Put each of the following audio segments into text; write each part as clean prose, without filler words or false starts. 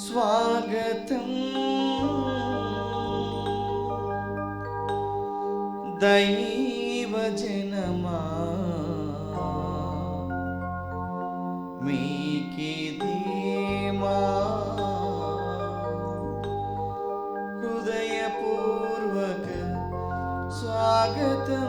స్వాగతం దైవజనమా మీకిదే మా హృదయపూర్వక స్వాగతం.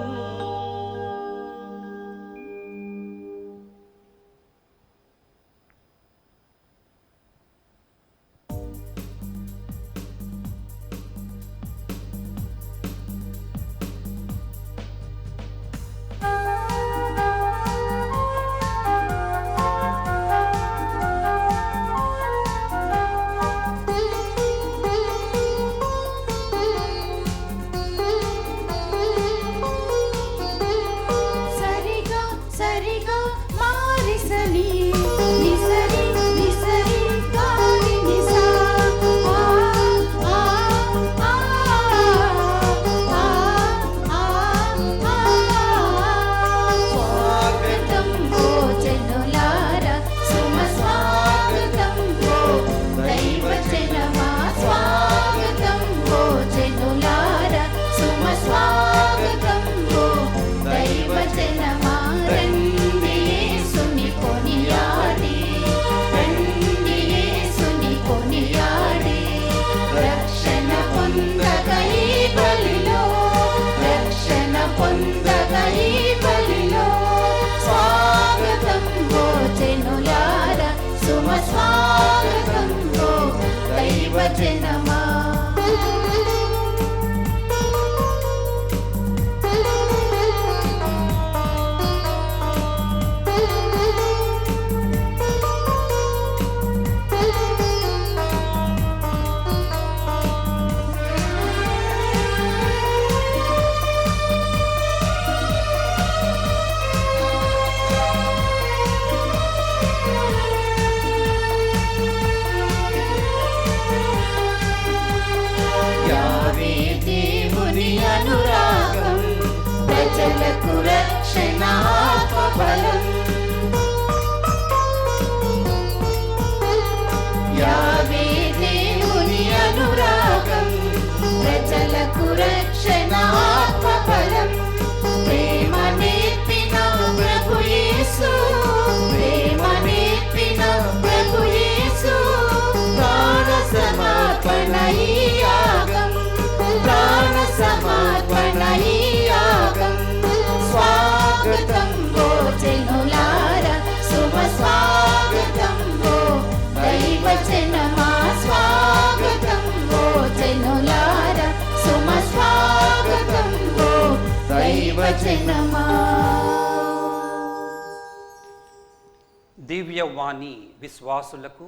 దివ్యవాణి విశ్వాసులకు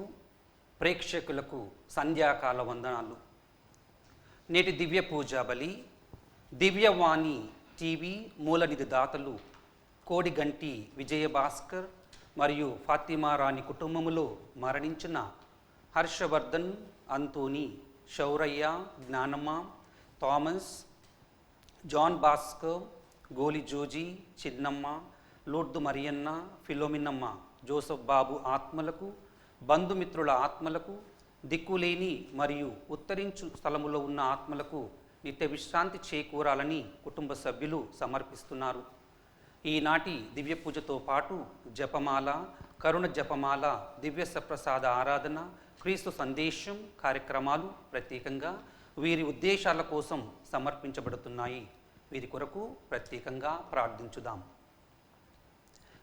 ప్రేక్షకులకు సంధ్యాకాల వందనాలు. నేటి దివ్య పూజా బలి దివ్యవాణి టీవీ మూలనిధి దాతలు కోడిగంటి విజయభాస్కర్ మరియు ఫాతిమా రాణి కుటుంబములో మరణించిన హర్షవర్ధన్, అంతోని, శౌరయ్య, జ్ఞానమ్మ, థామస్, జాన్ భాస్కర్, గోలి జోజీ, చిన్నమ్మ, లోడ్దు మరియన్న, ఫిలోమినమ్మ, జోసఫ్ బాబు ఆత్మలకు, బంధుమిత్రుల ఆత్మలకు, దిక్కులేని మరియు ఉత్తరించు స్థలములో ఉన్న ఆత్మలకు నిత్య విశ్రాంతి చేకూరాలని కుటుంబ సభ్యులు సమర్పిస్తున్నారు. ఈనాటి దివ్య పూజతో పాటు జపమాల, కరుణ జపమాల, దివ్య సప్రసాద ఆరాధన, క్రీస్తు సందేశం కార్యక్రమాలు ప్రత్యేకంగా వీరి ఉద్దేశాల కోసం సమర్పించబడుతున్నాయి. వీరి కొరకు ప్రత్యేకంగా ప్రార్థించుదాం.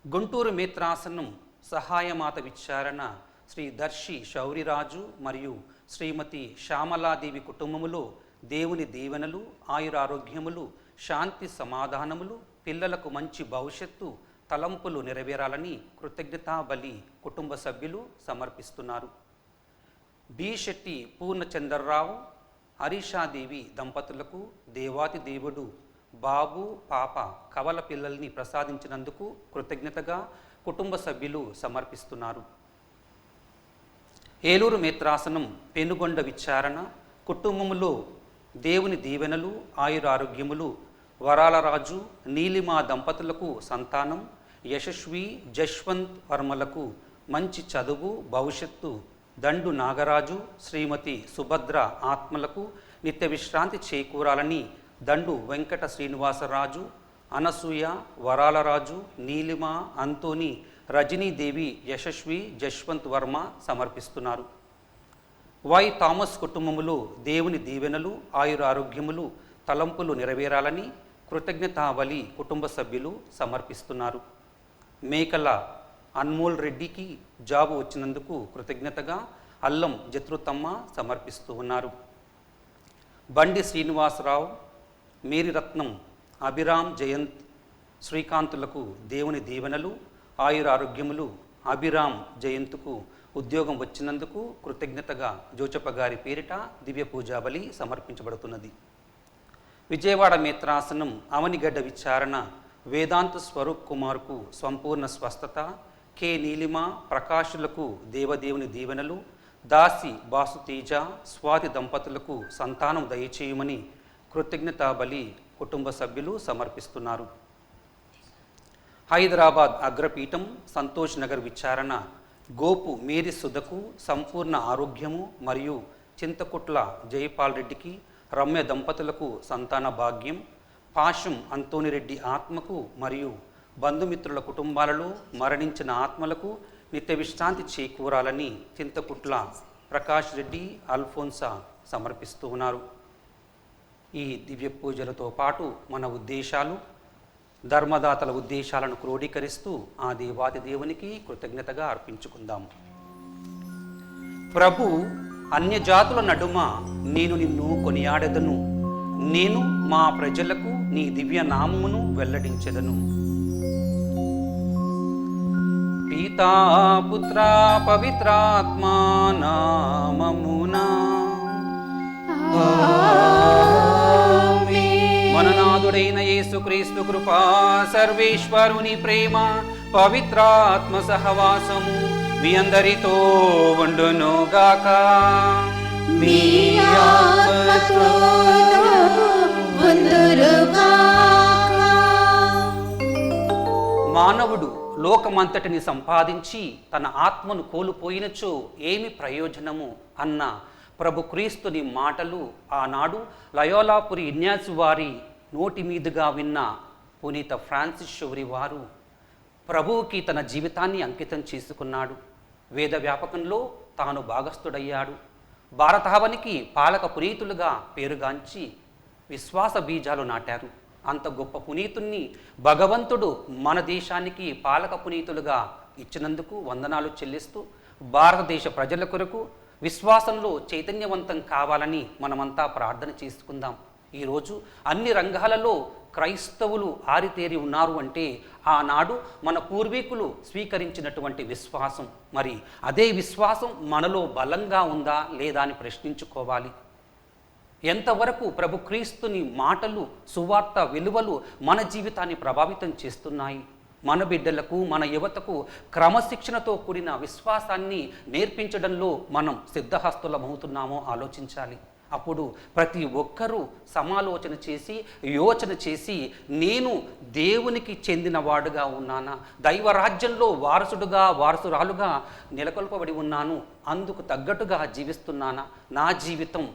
గుంటూరు మేత్రాసనం సహాయమాత విచారణ శ్రీ దర్శి శౌరిరాజు మరియు శ్రీమతి శ్యామలాదేవి కుటుంబములో దేవుని దీవెనలు, ఆయురారోగ్యములు, శాంతి సమాధానములు, పిల్లలకు మంచి భవిష్యత్తు తలంపులు నెరవేరాలని కృతజ్ఞతా బలి కుటుంబ సభ్యులు సమర్పిస్తున్నారు. బి శెట్టి పూర్ణచంద్రరావు, హరీషాదేవి దంపతులకు దేవాతి దేవుడు బాబు, పాప కవల పిల్లల్ని ప్రసాదించినందుకు కృతజ్ఞతగా కుటుంబ సభ్యులు సమర్పిస్తున్నారు. ఏలూరు మేత్రాసనం పెనుగొండ విచారణ కుటుంబములో దేవుని దీవెనలు, ఆయురారోగ్యములు, వరాలరాజు, నీలిమా దంపతులకు సంతానం, యశస్వి, జశ్వంత్ వర్మలకు మంచి చదువు, భవిష్యత్తు, దండు నాగరాజు, శ్రీమతి సుభద్ర ఆత్మలకు నిత్య విశ్రాంతి చేకూరాలని దండు వెంకట శ్రీనివాసరాజు, అనసూయ, వరాలరాజు, నీలిమ, అంతోని, రజనీదేవి, యశస్వి, జశ్వంత్ వర్మ సమర్పిస్తున్నారు. వై థామస్ కుటుంబములో దేవుని దీవెనలు, ఆయురారోగ్యములు, తలంపులు నెరవేరాలని కృతజ్ఞతాబలి కుటుంబ సభ్యులు సమర్పిస్తున్నారు. మేకల అన్మోల్ రెడ్డికి జాబు వచ్చినందుకు కృతజ్ఞతగా అల్లం జత్రుతమ్మ సమర్పిస్తూ ఉన్నారు. బండి శ్రీనివాసరావు, మేరీరత్నం, అభిరామ్ జయంత్, శ్రీకాంతులకు దేవుని దీవెనలు, ఆయురారోగ్యములు, అభిరామ్ జయంత్కు ఉద్యోగం వచ్చినందుకు కృతజ్ఞతగా జోచప్ప గారి పేరిట దివ్య పూజాబలి సమర్పించబడుతున్నది. విజయవాడ మేత్రాసనం అవనిగడ్డ విచారణ వేదాంత స్వరూప్ కుమార్కు సంపూర్ణ స్వస్థత, కె నీలిమ, ప్రకాశులకు దేవదేవుని దీవెనలు, దాసి బాసుతేజ, స్వాతి దంపతులకు సంతానం దయచేయమని కృతజ్ఞతాబలి కుటుంబ సభ్యులు సమర్పిస్తున్నారు. హైదరాబాద్ అగ్రపీఠం సంతోష్ నగర్ విచారణ గోపు మేరీ సుధకు సంపూర్ణ ఆరోగ్యము మరియు చింతకుట్ల జయపాల్ రెడ్డికి రమ్య దంపతులకు సంతాన భాగ్యం, పాశం అంతోనిరెడ్డి ఆత్మకు మరియు బంధుమిత్రుల కుటుంబాలలో మరణించిన ఆత్మలకు నిత్య విశ్రాంతి చేకూరాలని చింతకుట్ల ప్రకాష్ రెడ్డి, అల్ఫోన్సా సమర్పిస్తూ ఉన్నారు. ఈ దివ్య పూజలతో పాటు మన ఉద్దేశాలు, ధర్మదాతల ఉద్దేశాలను క్రోడీకరిస్తూ ఆ దేవాది దేవునికి కృతజ్ఞతగా అర్పించుకుందాం. ప్రభు, అన్యజాతుల నడుమ నేను నిన్ను కొనియాడెదను, నేను మా ప్రజలకు నీ దివ్య నామమును వెల్లడించెదను. పితా పుత్ర పవిత్రాత్మా నామమునా మననాథుడైన యేసుక్రీస్తు కృపా, సర్వేశ్వరుని ప్రేమ, పవిత్రాత్మ సహవాసము మీ అందరితో ఉండును గాక. మీ ఆత్మతోను ఉండురుగాక. మానవుడు లోకమంతటిని సంపాదించి తన ఆత్మను కోల్పోయినచో ఏమి ప్రయోజనము అన్న ప్రభు క్రీస్తుని మాటలు ఆనాడు లయోలాపురి ఇన్యాసు వారి నోటి మీదుగా విన్న పునీత ఫ్రాన్సిస్ షోరి వారు ప్రభువుకి తన జీవితాన్ని అంకితం చేసుకున్నాడు. వేద వ్యాపకంలో తాను భాగస్థుడయ్యాడు. భారతావనికి పాలక పునీతులుగా పేరుగాంచి విశ్వాస బీజాలు నాటారు. అంత గొప్ప పునీతుణ్ణి భగవంతుడు మన దేశానికి పాలక పునీతులుగా ఇచ్చినందుకు వందనాలు చెల్లిస్తూ భారతదేశ ప్రజల కొరకు విశ్వాసంలో చైతన్యవంతం కావాలని మనమంతా ప్రార్థన చేసుకుందాం. ఈరోజు అన్ని రంగాలలో క్రైస్తవులు ఆరితేరి ఉన్నారు అంటే ఆనాడు మన పూర్వీకులు స్వీకరించినటువంటి విశ్వాసం. మరి అదే విశ్వాసం మనలో బలంగా ఉందా లేదా అని ప్రశ్నించుకోవాలి. ఎంతవరకు ప్రభు క్రీస్తుని మాటలు, సువార్త విలువలు మన జీవితాన్ని ప్రభావితం చేస్తున్నాయి? మన బిడ్డలకు, మన యువతకు క్రమశిక్షణతో కూడిన విశ్వాసాన్ని నేర్పించడంలో మనం సిద్ధహస్తులమవుతున్నామో ఆలోచించాలి. అప్పుడు ప్రతి ఒక్కరూ సమాలోచన చేసి, యోచన చేసి, నేను దేవునికి చెందినవాడుగా ఉన్నానా, దైవరాజ్యంలో వారసుడుగా, వారసురాలుగా నెలకొల్పబడి ఉన్నాను, అందుకు తగ్గట్టుగా జీవిస్తున్నానా, నా జీవితం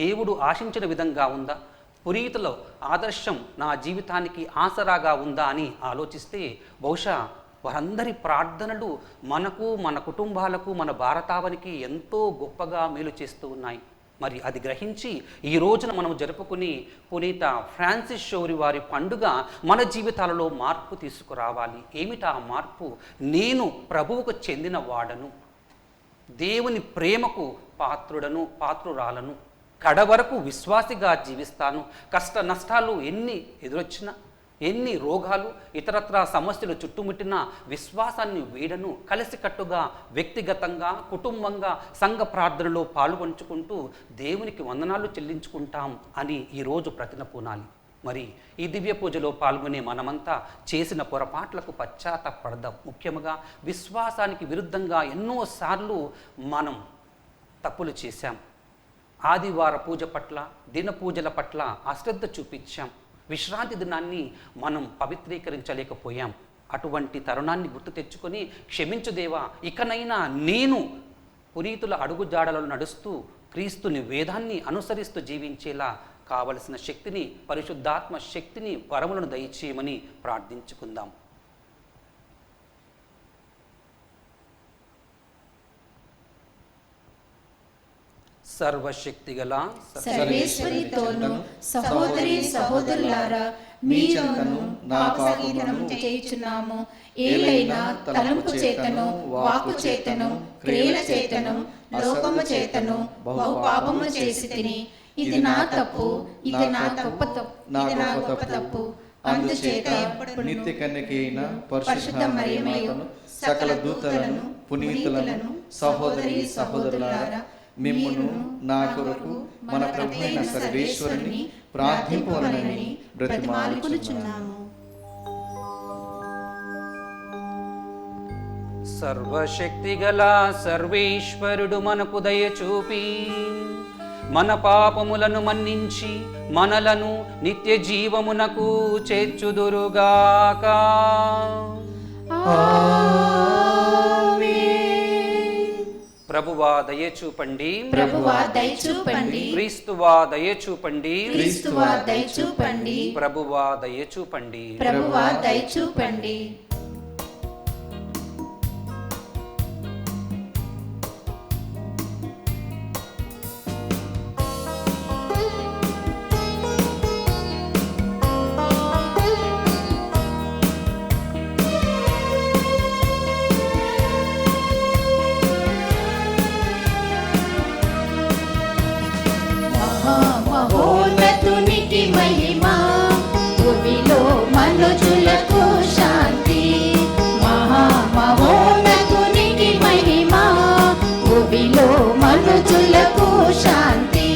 దేవుడు ఆశించిన విధంగా ఉందా, పునీతుల ఆదర్శం నా జీవితానికి ఆసరాగా ఉందా అని ఆలోచిస్తే బహుశా వారందరి ప్రార్థనలు మనకు, మన కుటుంబాలకు, మన భారతావనికి ఎంతో గొప్పగా మేలు చేస్తూ ఉన్నాయి. మరి అది గ్రహించి ఈ రోజున మనం జరుపుకుని పునీత ఫ్రాన్సిస్ షోరి వారి పండుగ మన జీవితాలలో మార్పు తీసుకురావాలి. ఏమిటా మార్పు? నేను ప్రభువుకు చెందిన వాడను, దేవుని ప్రేమకు పాత్రుడను, పాత్రురాలను, కడవరకు విశ్వాసిగా జీవిస్తాను. కష్ట నష్టాలు ఎన్ని ఎదురొచ్చినా, ఎన్ని రోగాలు, ఇతరత్రా సమస్యలు చుట్టుముట్టినా విశ్వాసాన్ని వీడను. కలిసికట్టుగా వ్యక్తిగతంగా, కుటుంబంగా సంఘ ప్రార్థనలో పాల్గొంచుకుంటూ దేవునికి వందనాలు చెల్లించుకుంటాం అని ఈరోజు ప్రతినపూనాలి. మరి ఈ దివ్య పూజలో పాల్గొనే మనమంతా చేసిన పొరపాట్లకు పశ్చాత్తాపడదాం. ముఖ్యంగా విశ్వాసానికి విరుద్ధంగా ఎన్నోసార్లు మనం తప్పులు చేశాం. ఆదివార పూజ పట్ల, దిన పూజల పట్ల అశ్రద్ధ చూపించాం. విశ్రాంతి దినాన్ని మనం పవిత్రీకరించలేకపోయాం. అటువంటి తరుణాన్ని గుర్తు తెచ్చుకొని క్షమించు దేవా, ఇకనైనా నేను పునీతుల అడుగుజాడలలో నడుస్తూ క్రీస్తుని వేదాన్ని అనుసరిస్తూ జీవించేలా కావలసిన శక్తిని, పరిశుద్ధాత్మ శక్తిని, వరములను దయచేయమని ప్రార్థించుకుందాం. సర్వశక్తిగల సర్వేశ్వరితోను సహోదరి సహోదరులారా మీరును నాకు సంగీతము చేయుచున్నాము. ఏలైనా తలంపు చేతను, వాక్కు చేతను, క్రియల చేతను, లోకము చేతను బహు పాపము చేసి తిని, ఇది నా తప్పు, ఇది నా గొప్ప తప్పు. అందుచేత నిత్య కన్యక అయిన పరిశుద్ధ మరియమ్మను, సకల దూతలను, పునీతులను, సహోదరి సహోదరులారా మిమ్మును నా కొరకు మన ప్రభువైన సర్వేశ్వరుని ప్రార్థింపవలనని బ్రతిమాలుకొనుచున్నాము. సర్వశక్తిగల సర్వేశ్వరుడు మనకు దయ చూపి మన పాపములను మన్నించి మనలను నిత్య జీవమునకు చేర్చుదురుగాక. ప్రభువా దయచూపండి, ప్రభువా దయచూపండి, క్రీస్తువా దయచూపండి, క్రీస్తువా దయచూపండి, ప్రభువా దయచూపండి, ప్రభువా దయచూపండి. మహోన్నతునికి మహిమా, భూమిలో మనుజులకు శాంతి. మహోన్నతునికి మహిమా, భూమిలో మనుజులకు శాంతి.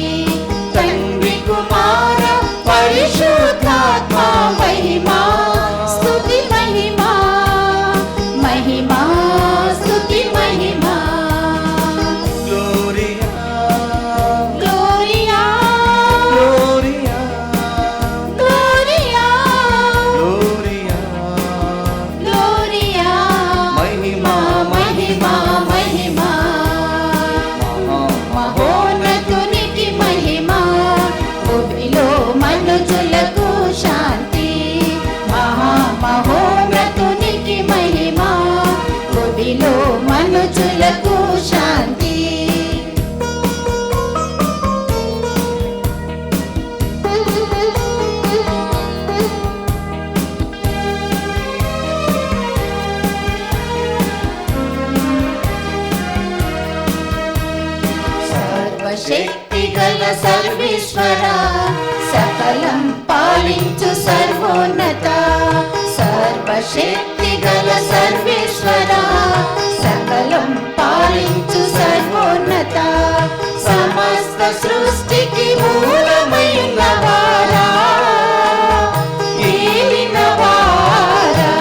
తండ్రి కుమార పరిశుద్ధాత్మ మహిమా, స్తుతి మహిమా, మహిమా స్తుతి మహిమా. Gloria gloria gloria gloria gloria gloria. మహిమా మహిమా మహిమా, మహోన్నతునికి మహిమా, భూమిలో మనుజులకు శాంతి. మహోన్నతునికి మహిమా, భూమిలో మనుజులకు శాంతి. సర్వశక్తిగల సర్వేశ్వర, సకలం పాలించు సర్వోన్నత. సర్వశక్తిగల సర్వేశ్వర, సకలం పాలించు సర్వోన్నత. సమస్త సృష్టికి మూలమైన వారా, ఏలిన వారా,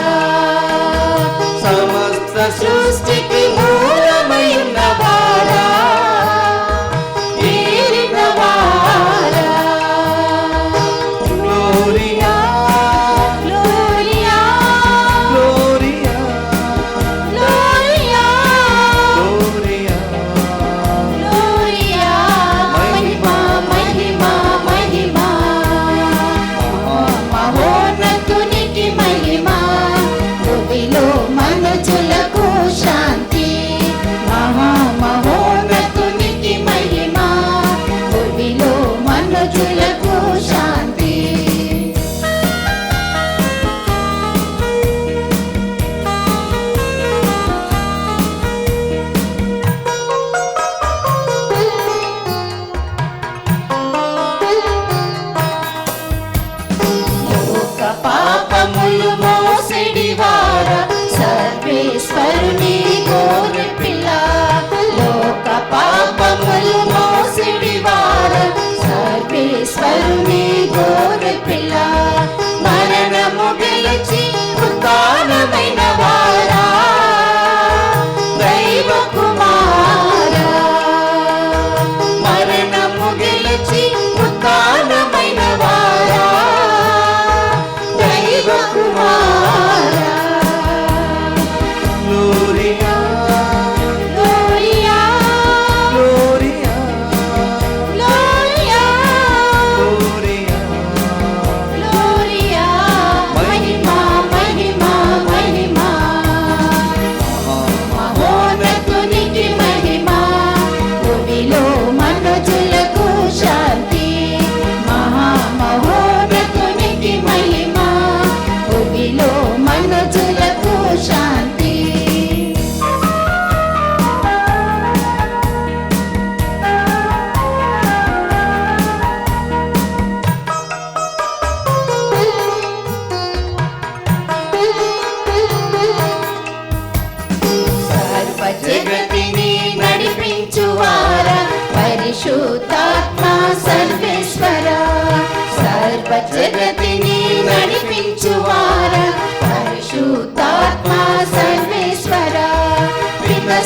సమస్త సృష్టికి మూలమైన వారా, ఏలిన వారా. Gloria gloria gloria gloria gloria gloria. మహిమా మహిమా మహిమా, మహోన్నతునికి మహిమా, భూమిలో మనుజులకు శాంతి. మహోన్నతునికి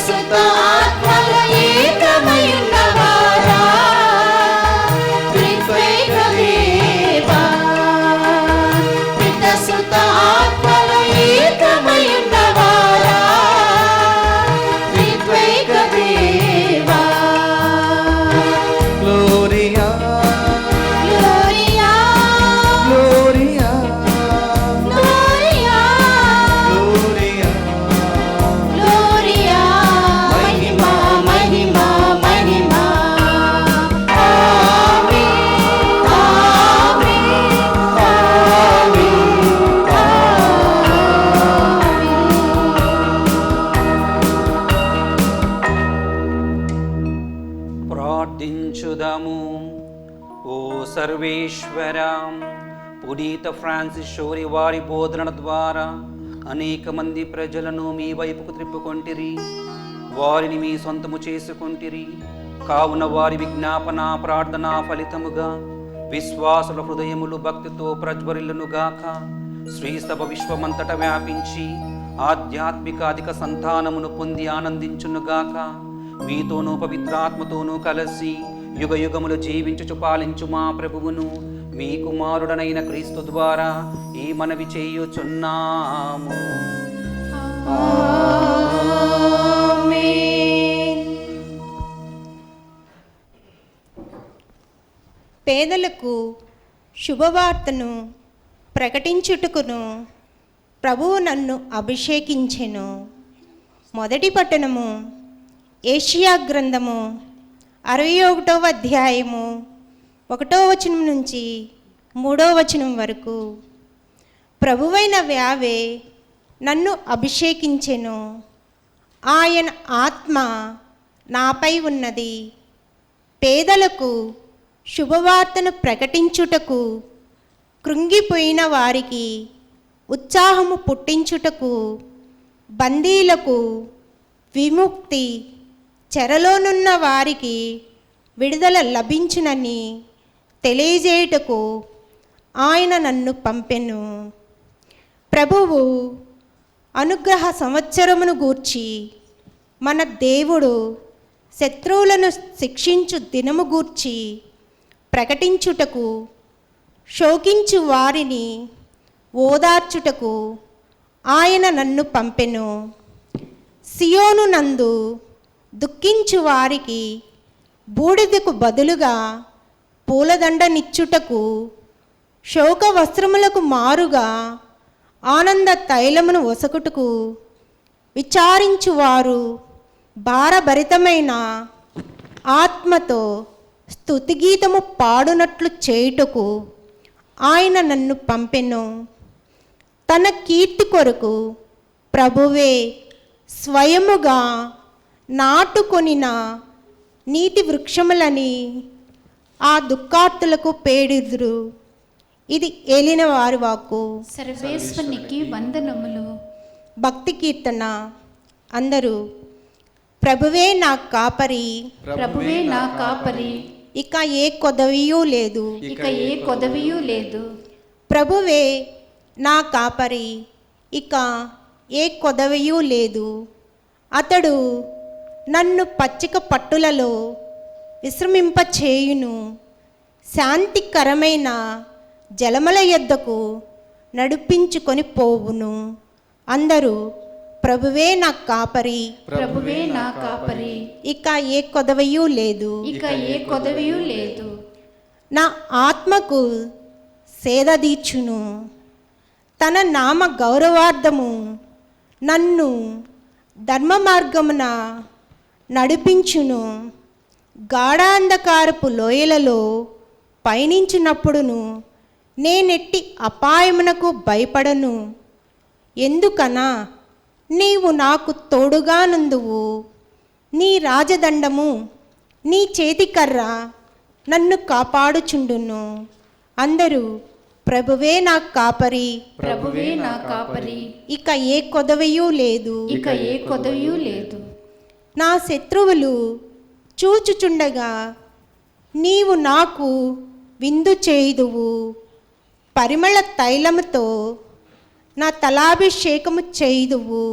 సుత ఆత్మల ఏకమయున్నవారా త్రిత్వైక దేవా పిత సుత ఆత్మల ఏకమయున్నవారా త్రిత్వైక దేవా Gloria, gloria Gloria, gloria Gloria. Gloria మహిమా మహిమా మహిమా ఆమేన్ ఆమేన్ ప్రార్థించుదాము. ఓ సర్వేశ్వరా, పునీత ఫ్రాన్సిస్ షోరి వారి బోధన ద్వారా అనేక మంది ప్రజలను మీ వైపుకు త్రిప్పుకొంటిరి, వారిని మీ సొంతము చేసుకొంటిరి. కావున వారి విజ్ఞాపన ప్రార్థన ఫలితముగా విశ్వాసుల హృదయములు భక్తితో ప్రజ్వరిల్లునుగాక. శ్రీసభ విశ్వమంతట వ్యాపించి ఆధ్యాత్మిక అధిక సంతానమును పొంది ఆనందించునుగాక. మీతోనూ పవిత్రాత్మతోనూ కలిసి యుగ యుగములు జీవించుచు పాలించు మా ప్రభువును మీ కుమారుడనైన క్రీస్తు ద్వారా ఈ మనవి చేయుచున్నాము. ఆమేన్. పేదలకు శుభవార్తను ప్రకటించుటకును ప్రభువు నన్ను అభిషేకించెను. మొదటి పట్టణము ఏషియా గ్రంథము 61వ అధ్యాయము 1వ వచనం నుంచి 3వ వచనం వరకు. ప్రభువైన యావే నన్ను అభిషేకించెను, ఆయన ఆత్మ నాపై ఉన్నది. పేదలకు శుభవార్తను ప్రకటించుటకు, కృంగిపోయిన వారికి ఉత్సాహము పుట్టించుటకు, బందీలకు విముక్తి, చెరలోనున్న వారికి విడుదల లభించునని తెలియజేయుటకు ఆయన నన్ను పంపెను. ప్రభువు అనుగ్రహ సంవత్సరమును గూర్చి, మన దేవుడు శత్రువులను శిక్షించు దినము గూర్చి ప్రకటించుటకు, శోకించు వారిని ఓదార్చుటకు ఆయన నన్ను పంపెను. సియోను నందు దుఃఖించు వారికి బూడిదకు బదులుగా పూలదండనిచ్చుటకు, శోక వస్త్రములకు మారుగా ఆనంద తైలమును ఒసకుటకు, విచారించువారు భారభరితమైన ఆత్మతో స్తుతిగీతము పాడునట్లు చేయుటకు ఆయన నన్ను పంపెను. తన కీర్తి కొరకు ప్రభువే స్వయముగా నాటుకొనిన నీతి వృక్షములని ఆ దుఃఖార్తులకు పేడిదురు. ఇది ఏలిన వారి వాక్కు. సర్వేశ్వరునికి వందనములు. భక్తి కీర్తన. అందరూ ప్రభువే నా కాపరి, ప్రభువే నా కాపరి, ఇక ఏ కొదవియూ లేదు. ఇక ఏ కొదవియూ లేదు. ప్రభువే నా కాపరి, ఇక ఏ కొదవియూ లేదు. అతడు నన్ను పచ్చిక పట్టులలో విశ్రమింపచేయును, శాంతికరమైన జలముల యొద్దకు నడిపించుకొని పోవును. అందరూ ప్రభువే నా కాపరి, ప్రభువే నా కాపరి, ఇక ఏ కొదవయూ లేదు. ఇక ఏ కొదవియూ లేదు. నా ఆత్మకు సేదదీర్చును, తన నామ గౌరవార్థము నన్ను ధర్మ మార్గమున నడిపించును. గాఢాంధకారపు లోయలలో పయనించినప్పుడును నేనెట్టి అపాయమునకు భయపడను. ఎందుకనా నీవు నాకు తోడుగానుందువు. నీ రాజదండము, నీ చేతికర్ర నన్ను కాపాడుచుండును. అందరూ ప్రభువే నా కాపరి, ప్రభువే నా కాపరి, ఇక ఏ కొదవయూ లేదు. ఇక ఏ కొదవియూ లేదు. నా శత్రువులు చూచుచుండగా నీవు నాకు విందు చేయుదువు. పరిమళ తైలముతో నా తలాభిషేకము చేయుదువు.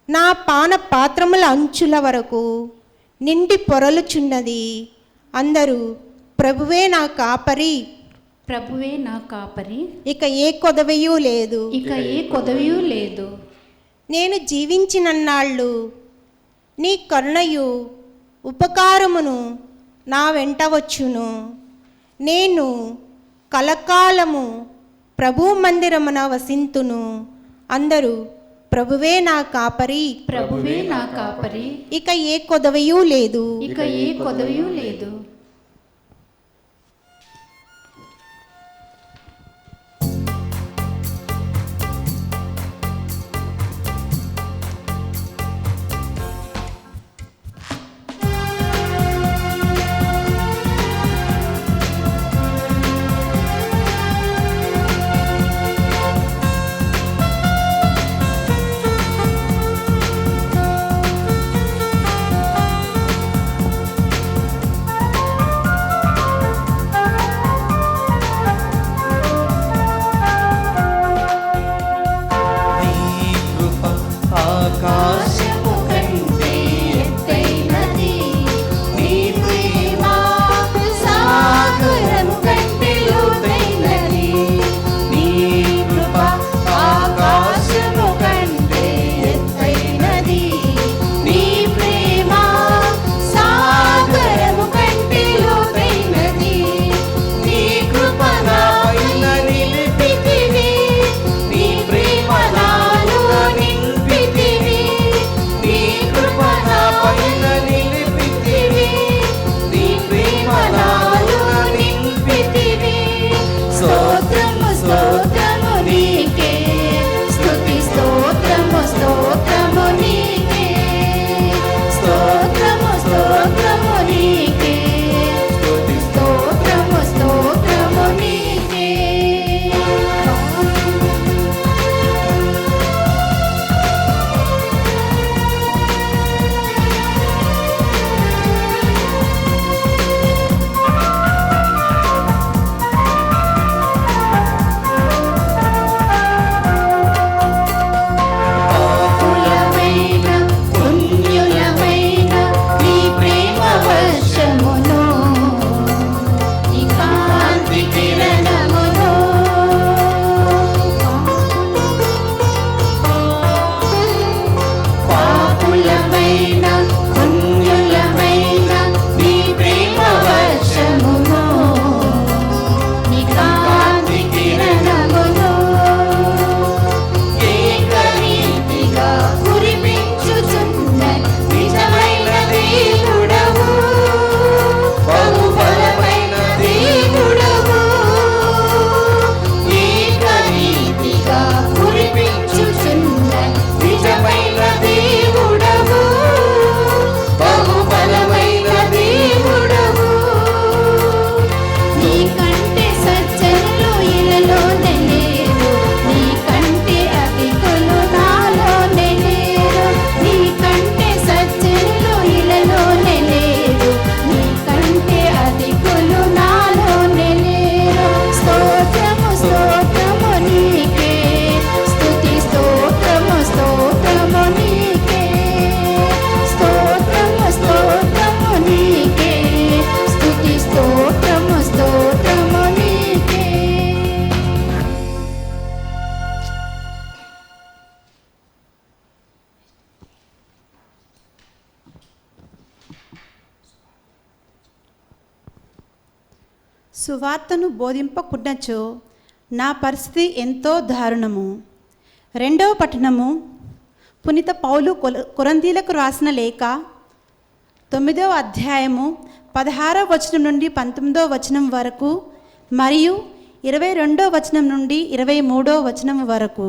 నా పాన పాత్రముల అంచుల వరకు నిండి పొరలుచున్నది. అందరూ ప్రభువే నా కాపరి, ప్రభువే నా కాపరి, ఇక ఏ కొదవయూ లేదు. ఇక ఏ కొదవియూ లేదు. నేను జీవించినన్నాళ్ళు నీ కరుణయు ఉపకారమును నా వెంట వచ్చును. నేను కలకాలము ప్రభు మందిరమున వసింతును. అందరూ ప్రభువే నా కాపరి, ప్రభువే నా కాపరి, ఇక ఏ కొదవయూ లేదు. ఇక ఏ కొదవియూ లేదు. నీ కృప ఆకాశము కంటే ఎత్తైనది, నీ ప్రేమ సాగరము కంటే లోతైనది. నీ కృప ఆకాశము కంటే ఎత్తైనది, నీ ప్రేమ సాగరము కంటే లోతైనది. నీ కృప నాపైన నిలిపితివి, నీ ప్రేమ నాలో నింపితివి. నీ కృప నాపైన నిలిపితివి, నీ ప్రేమ నాలో నింపితివి. స్తోత్రము స్తోత్రము నీకే, స్తుతి స్తోత్రము స్తోత్రము నీకే. స్తోత్రము స్తోత్రము నీకే, స్తుతి స్తోత్రము స్తోత్రము నీకే. పాపులమైన పుణ్యులమైన నీ ప్రేమ వర్షమును, నీ కాంతి కిరణమును. పాపులమైన పుణ్యులమైన నీ ప్రేమ వర్షమును, నీ కాంతి కిరణమును ఏకరీతిగా కురిపించుచున్న నిజమైన దేవుడవు, బహుబలమైన దేవుడవు. ఏకరీతిగా కురిపించుచున్న నిజమైన దేవుడవు, బహుబలమైన దేవుడవు. నీకంటే సజ్జనులు ఇలలోనే లేరు, నీకంటే అధికులు నాలోనే లేరు. నీకంటే సజ్జనులు ఇలలోనే లేరు, నీకంటే అధికులు నాలోనే లేరు. స్తోత్రము స్తోత్రము నీకే, స్తుతి స్తోత్రము స్తోత్రము నీకే. స్తోత్రము స్తోత్రము నీకే, స్తుతి స్తోత్రము స్తోత్రము నీకే. సువార్తను బోధింపకున్నచో నా పరిస్థితి ఎంతో దారుణము. రెండవ పట్టణము, పునీత పౌలు కొరంథీలకు రాసిన లేఖ 9వ అధ్యాయము 16వ వచనం నుండి 19వ వచనం వరకు మరియు 22వ వచనం నుండి 23వ వచనం వరకు.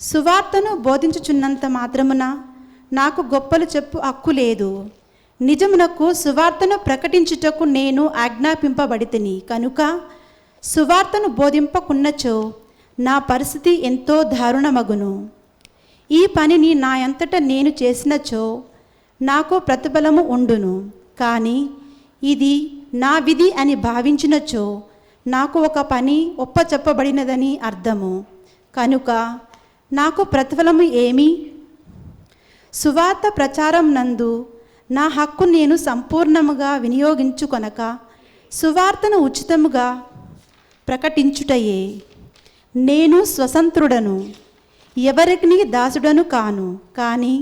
సువార్తను బోధించుచున్నంత మాత్రమున నాకు గొప్పలు చెప్పు హక్కు లేదు. నిజమునకు సువార్తను ప్రకటించుటకు నేను ఆజ్ఞాపింపబడితిని కనుక సువార్తను బోధింపకున్నచో నా పరిస్థితి ఎంతో దారుణమగును. ఈ పనిని నా అంతట నేను చేసినచో నాకు ప్రతిఫలము ఉండును. కానీ ఇది నా విధి అని భావించినచో నాకు ఒక పని ఒప్పచెప్పబడినదని అర్థము. కనుక నాకు ప్రతిఫలము ఏమీ సువార్త ప్రచారం నందు నా హక్కు నేను సంపూర్ణముగా వినియోగించుకొనక సువార్తను ఉచితముగా ప్రకటించుటయే. నేను స్వతంత్రుడను, ఎవరికి దాసుడను కాను, కానీ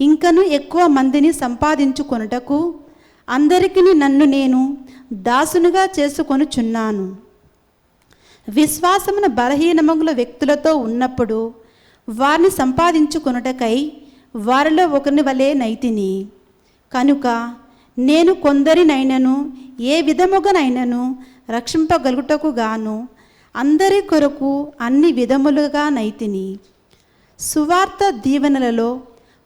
ఇంకను ఎక్కువ మందిని సంపాదించుకొనుటకు అందరికీ నన్ను నేను దాసునిగా చేసుకొనుచున్నాను. విశ్వాసమున బలహీనమగుల వ్యక్తులతో ఉన్నప్పుడు వారిని సంపాదించుకొనుటకై వారిలో ఒకరిని వలె నైతిని. కనుక నేను కొందరినైనను ఏ విధముగానైనను రక్షింపగలుగుటకు గాను అందరి కొరకు అన్ని విధములుగా నైతిని. సువార్త దీవెనలలో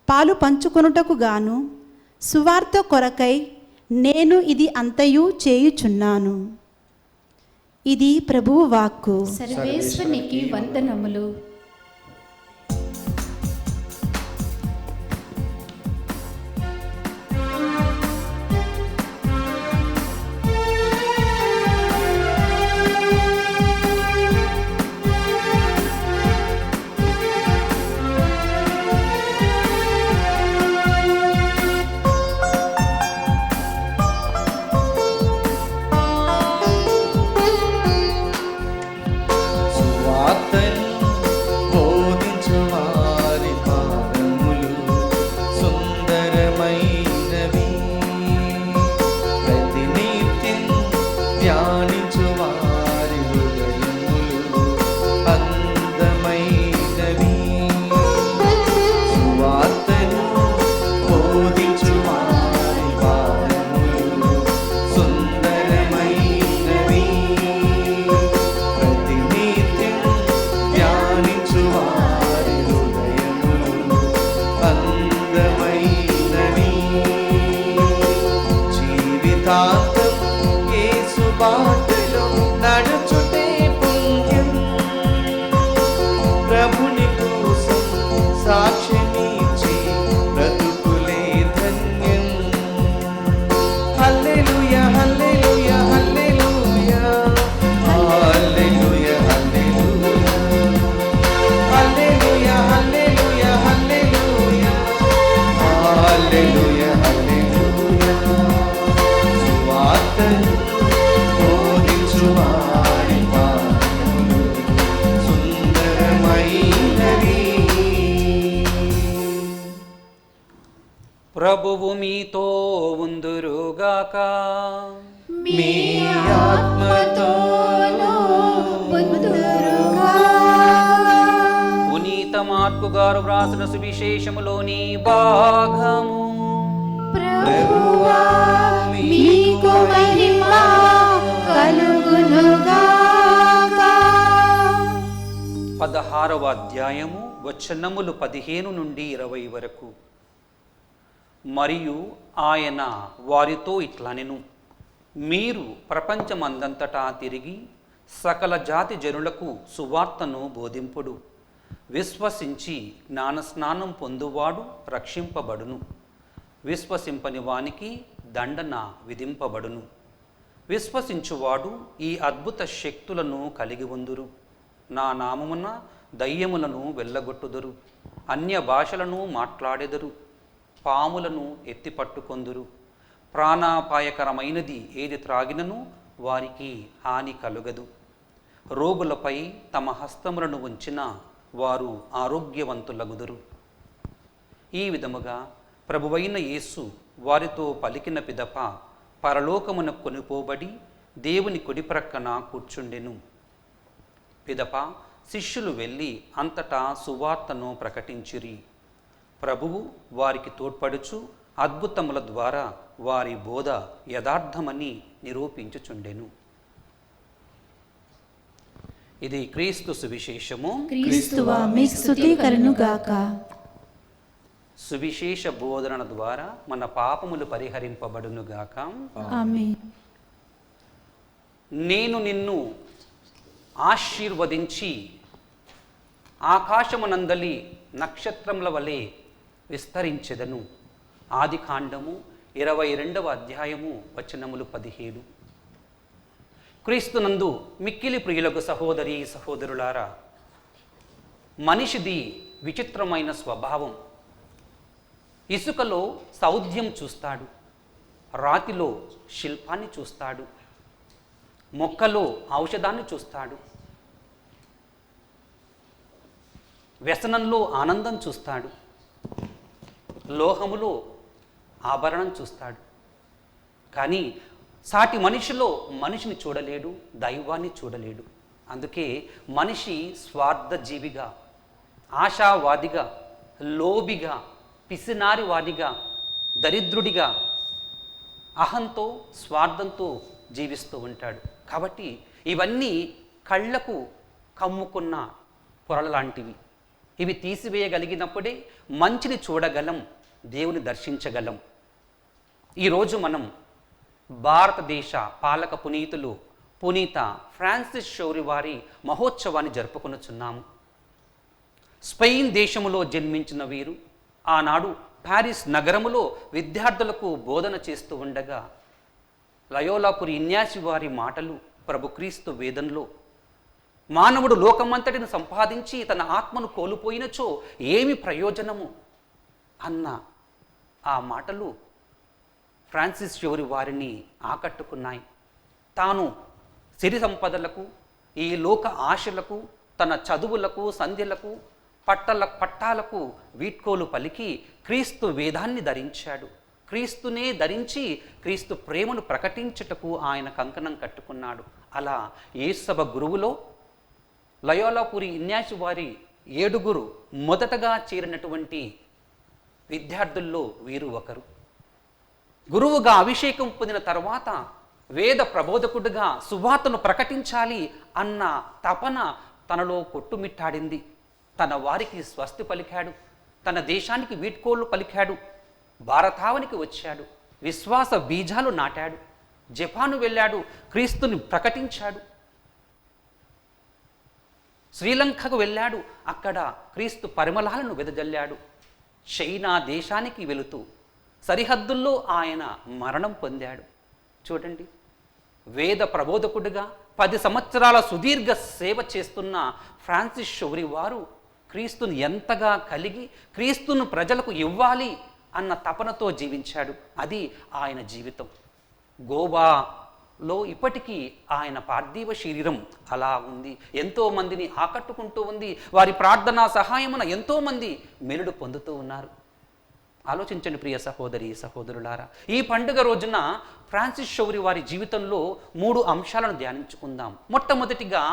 పాలు పంచుకొనుటకు గాను సువార్త కొరకై నేను ఇది అంతయు చేయుచున్నాను. ఇది ప్రభువు వాక్కు. సర్వేశ్వరునికి వందనములు. సువార్తను బోధించు వారి పాదములు సుందరమైనవి. ప్రతినిత్యం ధ్యానించు వారి హృదయములు అందమైనవి. సువార్తను బోధించు వారి పాదములు సుందరమైనవి. ప్రతినిత్యం ధ్యానించు వారి హృదయములు అందమైనవి. జీవితాంతం యేసు బాటలో నడుచుటే పుణ్యం. ప్రభుని కోసం సాక్షినిచ్చి బ్రతుకులే ధన్యం. హల్లెలూయా హల్లెలూయా హల్లెలూయా హల్లెలూయా హల్లెలూయా హల్లెలూయా హల్లెలూయా హల్లెలూయా హల్లెలూయా హల్లెలూయా. సువార్తను బోధించు వారి పాదములు సుందరమైనవి. ప్రభువు మీతో ఉందురుగాక. మీ ఆత్మతోనూ ఉందురుగాక. పునీత మార్కు గారు వ్రాసిన సువిశేషములోని భాగము. ప్రభువా మీకు మహిమ కలుగునుగాక. 16వ అధ్యాయము వచనములు 15 నుండి 20 వరకు. మరియు ఆయన వారితో ఇట్లనెను, మీరు ప్రపంచమందంతటా తిరిగి సకల జాతి జనులకు సువార్తను బోధింపుడు. విశ్వసించి జ్ఞానస్నానం పొందువాడు రక్షింపబడును, విశ్వసింపని వానికి దండన విధింపబడును. విశ్వసించువాడు ఈ అద్భుత శక్తులను కలిగి ఉందురు. నా నామమున దయ్యములను వెళ్ళగొట్టుదురు, అన్య భాషలను మాట్లాడెదరు, పాములను ఎత్తిపట్టుకొందురు. ప్రాణాపాయకరమైనది ఏది త్రాగినను వారికి హాని కలుగదు. రోగులపై తమ హస్తములను ఉంచిన వారు ఆరోగ్యవంతులగుదురు. ఈ విధముగా ప్రభువైన యేసు వారితో పలికిన పిదప పరలోకమున కొనిపోబడి దేవుని కుడి ప్రక్కన కూర్చుండెను. పిదప శిష్యులు వెళ్ళి అంతటా సువార్తను ప్రకటించిరి. ప్రభువు వారికి తోడ్పడుచు అద్భుతముల ద్వారా వారి బోధ యథార్థమని నిరూపించుచుండెను. ఇది క్రీస్తు సువిశేషము. క్రీస్తువా మీకు స్తుతి కలుగునుగాక. సువిశేష బోధన ద్వారా మన పాపములు పరిహరింపబడునుగాక. ఆమేన్. నేను నిన్ను ఆశీర్వదించి ఆకాశమునందలి నక్షత్రముల వలె విస్తరించెదను. ఆదికాండము 22వ అధ్యాయము వచనములు 17. క్రీస్తునందు మిక్కిలి ప్రియులకు సహోదరి సహోదరులారా, మనిషిది విచిత్రమైన స్వభావం. ఇసుకలో సౌధ్యం చూస్తాడు, రాతిలో శిల్పాన్ని చూస్తాడు, మొక్కలో ఔషధాన్ని చూస్తాడు, వ్యసనంలో ఆనందం చూస్తాడు, లోహములో ఆభరణం చూస్తాడు. కానీ సాటి మనిషిలో మనిషిని చూడలేడు, దైవాన్ని చూడలేడు. అందుకే మనిషి స్వార్థ జీవిగా, ఆశావాదిగా, లోబిగా, పిసినారివాదిగా, దరిద్రుడిగా, అహంతో స్వార్థంతో జీవిస్తూ ఉంటాడు. కాబట్టి ఇవన్నీ కళ్ళకు కమ్ముకున్న పొరల లాంటివి. ఇవి తీసివేయగలిగినప్పుడే మంచిని చూడగలం, దేవుని దర్శించగలం. ఈరోజు మనం భారతదేశ పాలక పునీతులు పునీత ఫ్రాన్సిస్ షోరి వారి మహోత్సవాన్ని జరుపుకొనుచున్నాము. స్పెయిన్ దేశములో జన్మించిన వీరు ఆనాడు ప్యారిస్ నగరములో విద్యార్థులకు బోధన చేస్తూ ఉండగా లయోలాపురి ఇన్యాసి వారి మాటలు ప్రభు క్రీస్తు వేదంలో మానవుడు లోకమంతటిని సంపాదించి తన ఆత్మను కోల్పోయినచో ఏమి ప్రయోజనము అన్న ఆ మాటలు ఫ్రాన్సిస్ షోరి వారిని ఆకట్టుకున్నాయి. తాను సిరి సంపదలకు, ఈ లోక ఆశలకు, తన చదువులకు, సంధ్యలకు, పట్టాలకు వీడ్కోలు పలికి క్రీస్తు వేదాన్ని ధరించాడు. క్రీస్తునే ధరించి క్రీస్తు ప్రేమను ప్రకటించుటకు ఆయన కంకణం కట్టుకున్నాడు. అలా యేసభ గురువులో లయోలాపురి ఇన్యాసి వారి 7 మొదటగా చేరినటువంటి విద్యార్థుల్లో వీరు ఒకరు. గురువుగా అభిషేకం పొందిన తర్వాత వేద ప్రబోధకుడిగా సువార్తను ప్రకటించాలి అన్న తపన తనలో కొట్టుమిట్టాడింది. తన వారికి స్వస్తి పలికాడు, తన దేశానికి వీడ్కోలు పలికాడు, భారతావనికి వచ్చాడు, విశ్వాస బీజాలు నాటాడు, జపాను వెళ్ళాడు, క్రీస్తుని ప్రకటించాడు, శ్రీలంకకు వెళ్ళాడు, అక్కడ క్రీస్తు పరిమళాలను వెదజల్లాడు. చైనా దేశానికి వెళుతూ సరిహద్దుల్లో ఆయన మరణం పొందాడు. చూడండి, వేద ప్రబోధకుడిగా 10 సంవత్సరాల సుదీర్ఘ సేవ చేస్తున్న ఫ్రాన్సిస్ షోరి వారు క్రీస్తుని ఎంతగా కలిగి క్రీస్తును ప్రజలకు ఇవ్వాలి అన్న తపనతో జీవించాడు. అది ఆయన జీవితం. గోవాలో ఇప్పటికీ ఆయన పార్థివ శరీరం అలా ఉంది, ఎంతోమందిని ఆకట్టుకుంటూ ఉంది. వారి ప్రార్థనా సహాయమున ఎంతోమంది మెలుడు పొందుతూ ఉన్నారు. ఆలోచించండి ప్రియ సహోదరి సహోదరులారా, ఈ పండుగ రోజున ఫ్రాన్సిస్ షోరి వారి జీవితంలో 3 అంశాలను ధ్యానించుకుందాం. మొట్టమొదటిగా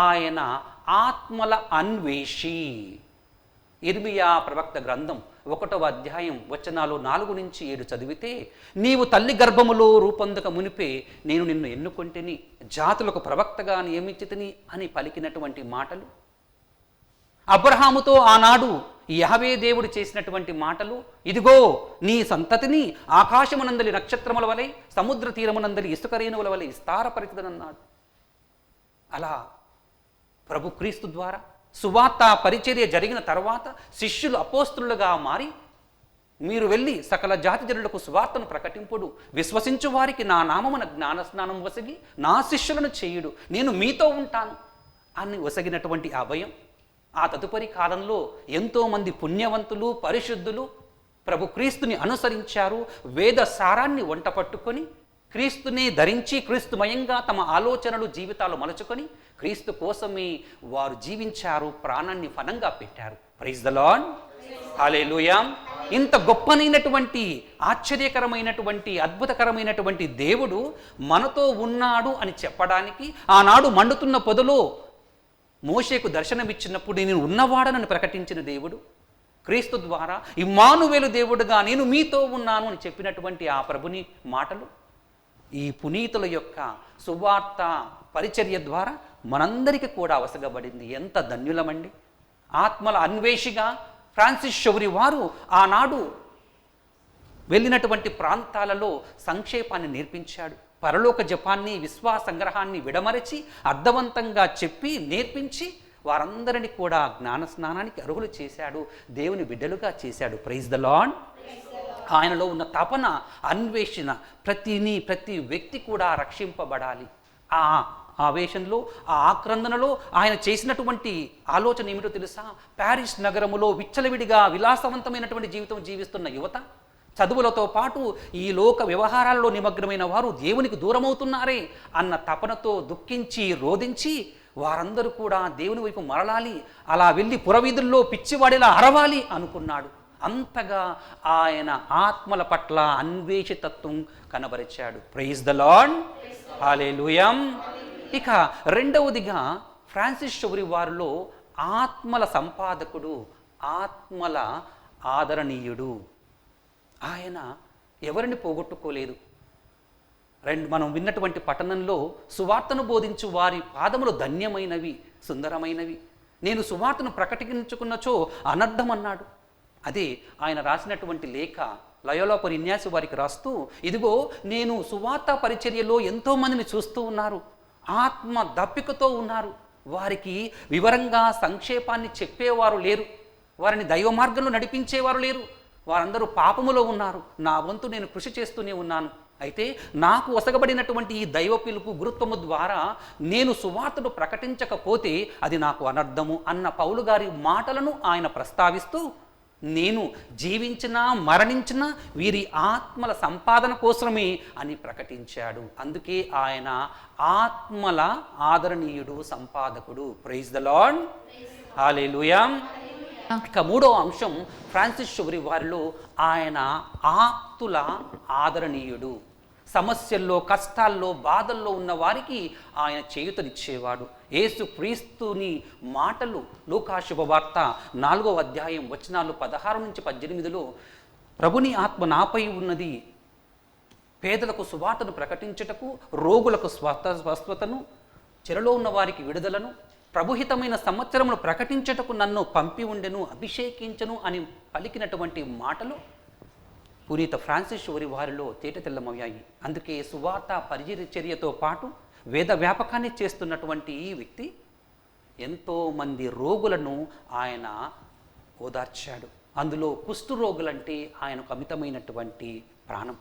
ఆయన ఆత్మల అన్వేషి. ఇర్మియా ప్రవక్త గ్రంథం 1వ అధ్యాయం వచనాలు 4-7 చదివితే, నీవు తల్లి గర్భములో రూపొందక మునిపే నేను నిన్ను ఎన్నుకొంటిని, జాతులకు ప్రవక్తగా నియమించితిని అని పలికినటువంటి మాటలు, అబ్రహాముతో ఆనాడు యెహోవా దేవుడు చేసినటువంటి మాటలు, ఇదిగో నీ సంతతిని ఆకాశమునందలి నక్షత్రముల వలె సముద్ర తీరమునందలి ఇసుక రేణువుల వలె విస్తారపరిచిదనన్నాడు. అలా ప్రభు క్రీస్తు ద్వారా సువార్త పరిచర్య జరిగిన తర్వాత శిష్యులు అపోస్తులుగా మారి, మీరు వెళ్ళి సకల జాతి జనులకు సువార్తను ప్రకటింపుడు, విశ్వసించు వారికి నా నామమున జ్ఞానస్నానం వసగి నా శిష్యులను చేయుడు, నేను మీతో ఉంటాను అని వసగినటువంటి అభయం. ఆ తదుపరి కాలంలో ఎంతోమంది పుణ్యవంతులు, పరిశుద్ధులు ప్రభు క్రీస్తుని అనుసరించారు. వేద సారాన్ని వంట పట్టుకొని క్రీస్తునే ధరించి క్రీస్తుమయంగా తమ ఆలోచనలు, జీవితాలు మలుచుకొని క్రీస్తు కోసమే వారు జీవించారు, ప్రాణాన్ని ఫలంగా పెట్టారు. ప్రైజ్ ద లార్డ్, హల్లెలూయా. ఇంత గొప్పనైనటువంటి, ఆశ్చర్యకరమైనటువంటి, అద్భుతకరమైనటువంటి దేవుడు మనతో ఉన్నాడు అని చెప్పడానికి ఆనాడు మండుతున్న పొదలో మోషేకు దర్శనమిచ్చినప్పుడు నేను ఉన్నవాడనని ప్రకటించిన దేవుడు, క్రీస్తు ద్వారా ఇమ్మానువేలు దేవుడుగా నేను మీతో ఉన్నాను అని చెప్పినటువంటి ఆ ప్రభుని మాటలు ఈ పునీతుల యొక్క సువార్త పరిచర్య ద్వారా మనందరికీ కూడా అవసరపడింది. ఎంత ధన్యులమండి. ఆత్మల అన్వేషిగా ఫ్రాన్సిస్ షోరి వారు ఆనాడు వెళ్ళినటువంటి ప్రాంతాలలో సంక్షేపాన్ని నేర్పించాడు. పరలోక జపాన్ని, విశ్వాస సంగ్రహాన్ని విడమరచి అర్థవంతంగా చెప్పి నేర్పించి వారందరినీ కూడా జ్ఞాన స్నానానికి అర్హులు చేశాడు, దేవుని బిడ్డలుగా చేశాడు. Praise the lord. ఆయనలో ఉన్న తపన, అన్వేషణ, ప్రతి వ్యక్తి కూడా రక్షింపబడాలి. ఆ ఆవేశంలో, ఆ ఆక్రందనలో ఆయన చేసినటువంటి ఆలోచన ఏమిటో తెలుసా? ప్యారిస్ నగరములో విచ్చలవిడిగా విలాసవంతమైనటువంటి జీవితం జీవిస్తున్న యువత, చదువులతో పాటు ఈ లోక వ్యవహారాల్లో నిమగ్నమైన వారు దేవునికి దూరమవుతున్నారే అన్న తపనతో దుఃఖించి రోధించి వారందరూ కూడా దేవుని వైపు మరలాలి, అలా వెళ్ళి పురవీధుల్లో పిచ్చివాడిలా అరవాలి అనుకున్నాడు. అంతగా ఆయన ఆత్మల పట్ల అన్వేషితత్వం కనబరిచాడు. ప్రైజ్ ద లార్డ్, హల్లెలూయా. ఇక రెండవదిగా ఫ్రాన్సిస్ షవరి వారిలో ఆత్మల సంపాదకుడు, ఆత్మల ఆదరణీయుడు. ఆయన ఎవరిని పోగొట్టుకోలేదు. మనం విన్నటువంటి పట్టణంలో సువార్తను బోధించు వారి పాదములు ధన్యమైనవి, సుందరమైనవి. నేను సువార్తను ప్రకటించుకున్నచో అనర్థం అన్నాడు. అదే ఆయన రాసినటువంటి లేఖ లయోలా పరిన్యాసి వారికి రాస్తూ, ఇదిగో నేను సువార్త పరిచర్యలో ఎంతోమందిని చూస్తూ ఉన్నారు, ఆత్మ దప్పికతో ఉన్నారు, వారికి వివరంగా సంక్షేపాన్ని చెప్పేవారు లేరు, వారిని దైవ మార్గంలో నడిపించేవారు లేరు, వారందరూ పాపములో ఉన్నారు. నా వంతు నేను కృషి చేస్తూనే ఉన్నాను. అయితే నాకు ఒసగబడినటువంటి ఈ దైవ పిలుపు గురుత్వము ద్వారా నేను సువార్తను ప్రకటించకపోతే అది నాకు అనర్థము అన్న పౌలు గారి మాటలను ఆయన ప్రస్తావిస్తూ, నేను జీవించినా మరణించినా వీరి ఆత్మల సంపాదన కోసమే అని ప్రకటించాడు. అందుకే ఆయన ఆత్మల ఆదరణీయుడు, సంపాదకుడు. ప్రైజ్ ద లార్డ్, హల్లెలూయా. ఇక మూడవ అంశం, ఫ్రాన్సిస్ షవరి వారిలో ఆయన ఆప్తుల ఆదరణీయుడు. సమస్యల్లో, కష్టాల్లో, బాధల్లో ఉన్న వారికి ఆయన చేయూతనిచ్చేవాడు. యేసు క్రీస్తుని మాటలు లూకా శుభవార్త 4వ అధ్యాయం వచనాలు 16 నుంచి 18లో, ప్రభుని ఆత్మ నాపై ఉన్నది, పేదలకు సువార్తను ప్రకటించుటకు, రోగులకు స్వస్థతను, చెరలో ఉన్న వారికి విడుదలను, ప్రభుహితమైన సంవత్సరమును ప్రకటించుటకు నన్ను పంపి ఉండెను, అభిషేకించను అని పలికినటువంటి మాటలు పునీత ఫ్రాన్సిస్ షవరి వారిలో తేటతెల్లమయ్యాయి. అందుకే సువార్త పరిచర్యతో పాటు వేద వ్యాపకాన్ని చేస్తున్నటువంటి ఈ వ్యక్తి ఎంతోమంది రోగులను ఆయన ఓదార్చాడు. అందులో కుష్టు రోగులంటే ఆయనకు అమితమైనటువంటి ప్రాణం.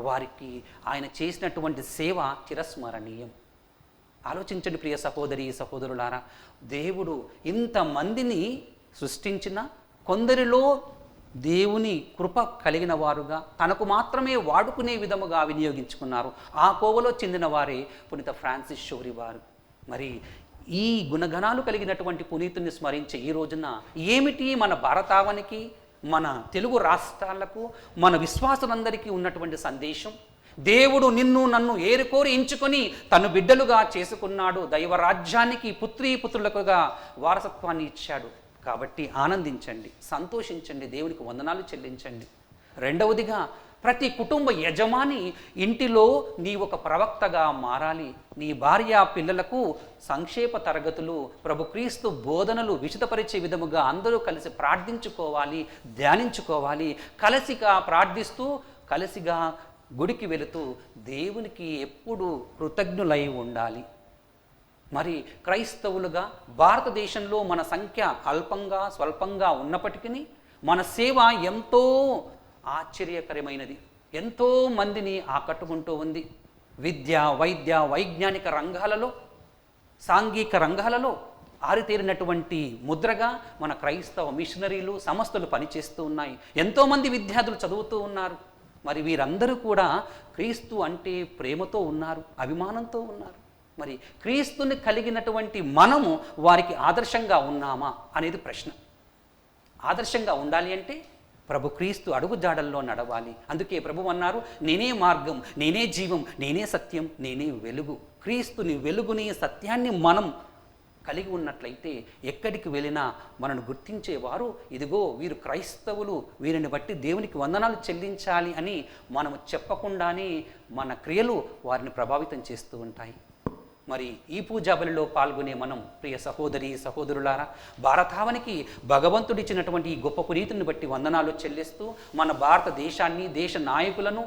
వారికి ఆయన చేసినటువంటి సేవ చిరస్మరణీయం. ఆలోచించండి ప్రియ సహోదరి సహోదరులారా, దేవుడు ఇంతమందిని సృష్టించిన కొందరిలో దేవుని కృప కలిగిన వారుగా తనకు మాత్రమే వాడుకునే విధముగా వినియోగించుకున్నారు. ఆ కోవలో చెందిన వారే పునీత ఫ్రాన్సిస్ షవరి వారు. మరి ఈ గుణగణాలు కలిగినటువంటి పునీతుని స్మరించే ఈ రోజున ఏమిటి మన భారతావనికి, మన తెలుగు రాష్ట్రాలకు, మన విశ్వాసులందరికీ ఉన్నటువంటి సందేశం? దేవుడు నిన్ను నన్ను ఏరుకోరి ఎంచుకొని తను బిడ్డలుగా చేసుకున్నాడు. దైవరాజ్యానికి పుత్రులకుగా వారసత్వాన్ని ఇచ్చాడు. కాబట్టి ఆనందించండి, సంతోషించండి, దేవునికి వందనాలు చెల్లించండి. రెండవదిగా ప్రతి కుటుంబ యజమాని ఇంటిలో నీ ఒక ప్రవక్తగా మారాలి. నీ భార్య పిల్లలకు సంక్షేప తరగతులు, ప్రభు క్రీస్తు బోధనలు విశదపరిచే విధముగా అందరూ కలిసి ప్రార్థించుకోవాలి, ధ్యానించుకోవాలి. కలిసిగా ప్రార్థిస్తూ, కలిసిగా గుడికి వెళుతూ దేవునికి ఎప్పుడు కృతజ్ఞులై ఉండాలి. మరి క్రైస్తవులుగా భారతదేశంలో మన సంఖ్య అల్పంగా స్వల్పంగా ఉన్నప్పటికీ మన సేవ ఎంతో ఆశ్చర్యకరమైనది, ఎంతో మందిని ఆకట్టుకుంటూ ఉంది. విద్య, వైద్య, వైజ్ఞానిక రంగాలలో, సాంఘిక రంగాలలో ఆరితేరినటువంటి ముద్రగా మన క్రైస్తవ మిషనరీలు, సంస్థలు పనిచేస్తూ ఉన్నాయి. ఎంతోమంది విద్యార్థులు చదువుతూ ఉన్నారు. మరి వీరందరూ కూడా క్రీస్తు అంటే ప్రేమతో ఉన్నారు, అభిమానంతో ఉన్నారు. మరి క్రీస్తుని కలిగినటువంటి మనము వారికి ఆదర్శంగా ఉన్నామా అనేది ప్రశ్న. ఆదర్శంగా ఉండాలి అంటే ప్రభు క్రీస్తు అడుగుజాడల్లో నడవాలి. అందుకే ప్రభు అన్నారు, నేనే మార్గం, నేనే జీవం, నేనే సత్యం, నేనే వెలుగు. క్రీస్తుని వెలుగుని సత్యాన్ని మనం కలిగి ఉన్నట్లయితే ఎక్కడికి వెళ్ళినా మనను గుర్తించేవారు, ఇదిగో వీరు క్రైస్తవులు, వీరిని బట్టి దేవునికి వందనాలు చెల్లించాలి అని మనము చెప్పకుండానే మన క్రియలు వారిని ప్రభావితం చేస్తూ ఉంటాయి. మరి ఈ పూజా బలిలో పాల్గొనే మనం ప్రియ సహోదరి సహోదరులారా, భారతావనికి భగవంతుడిచ్చినటువంటి ఈ గొప్ప పునీతుని బట్టి వందనాలు చెల్లిస్తూ మన భారతదేశాన్ని, దేశ నాయకులను,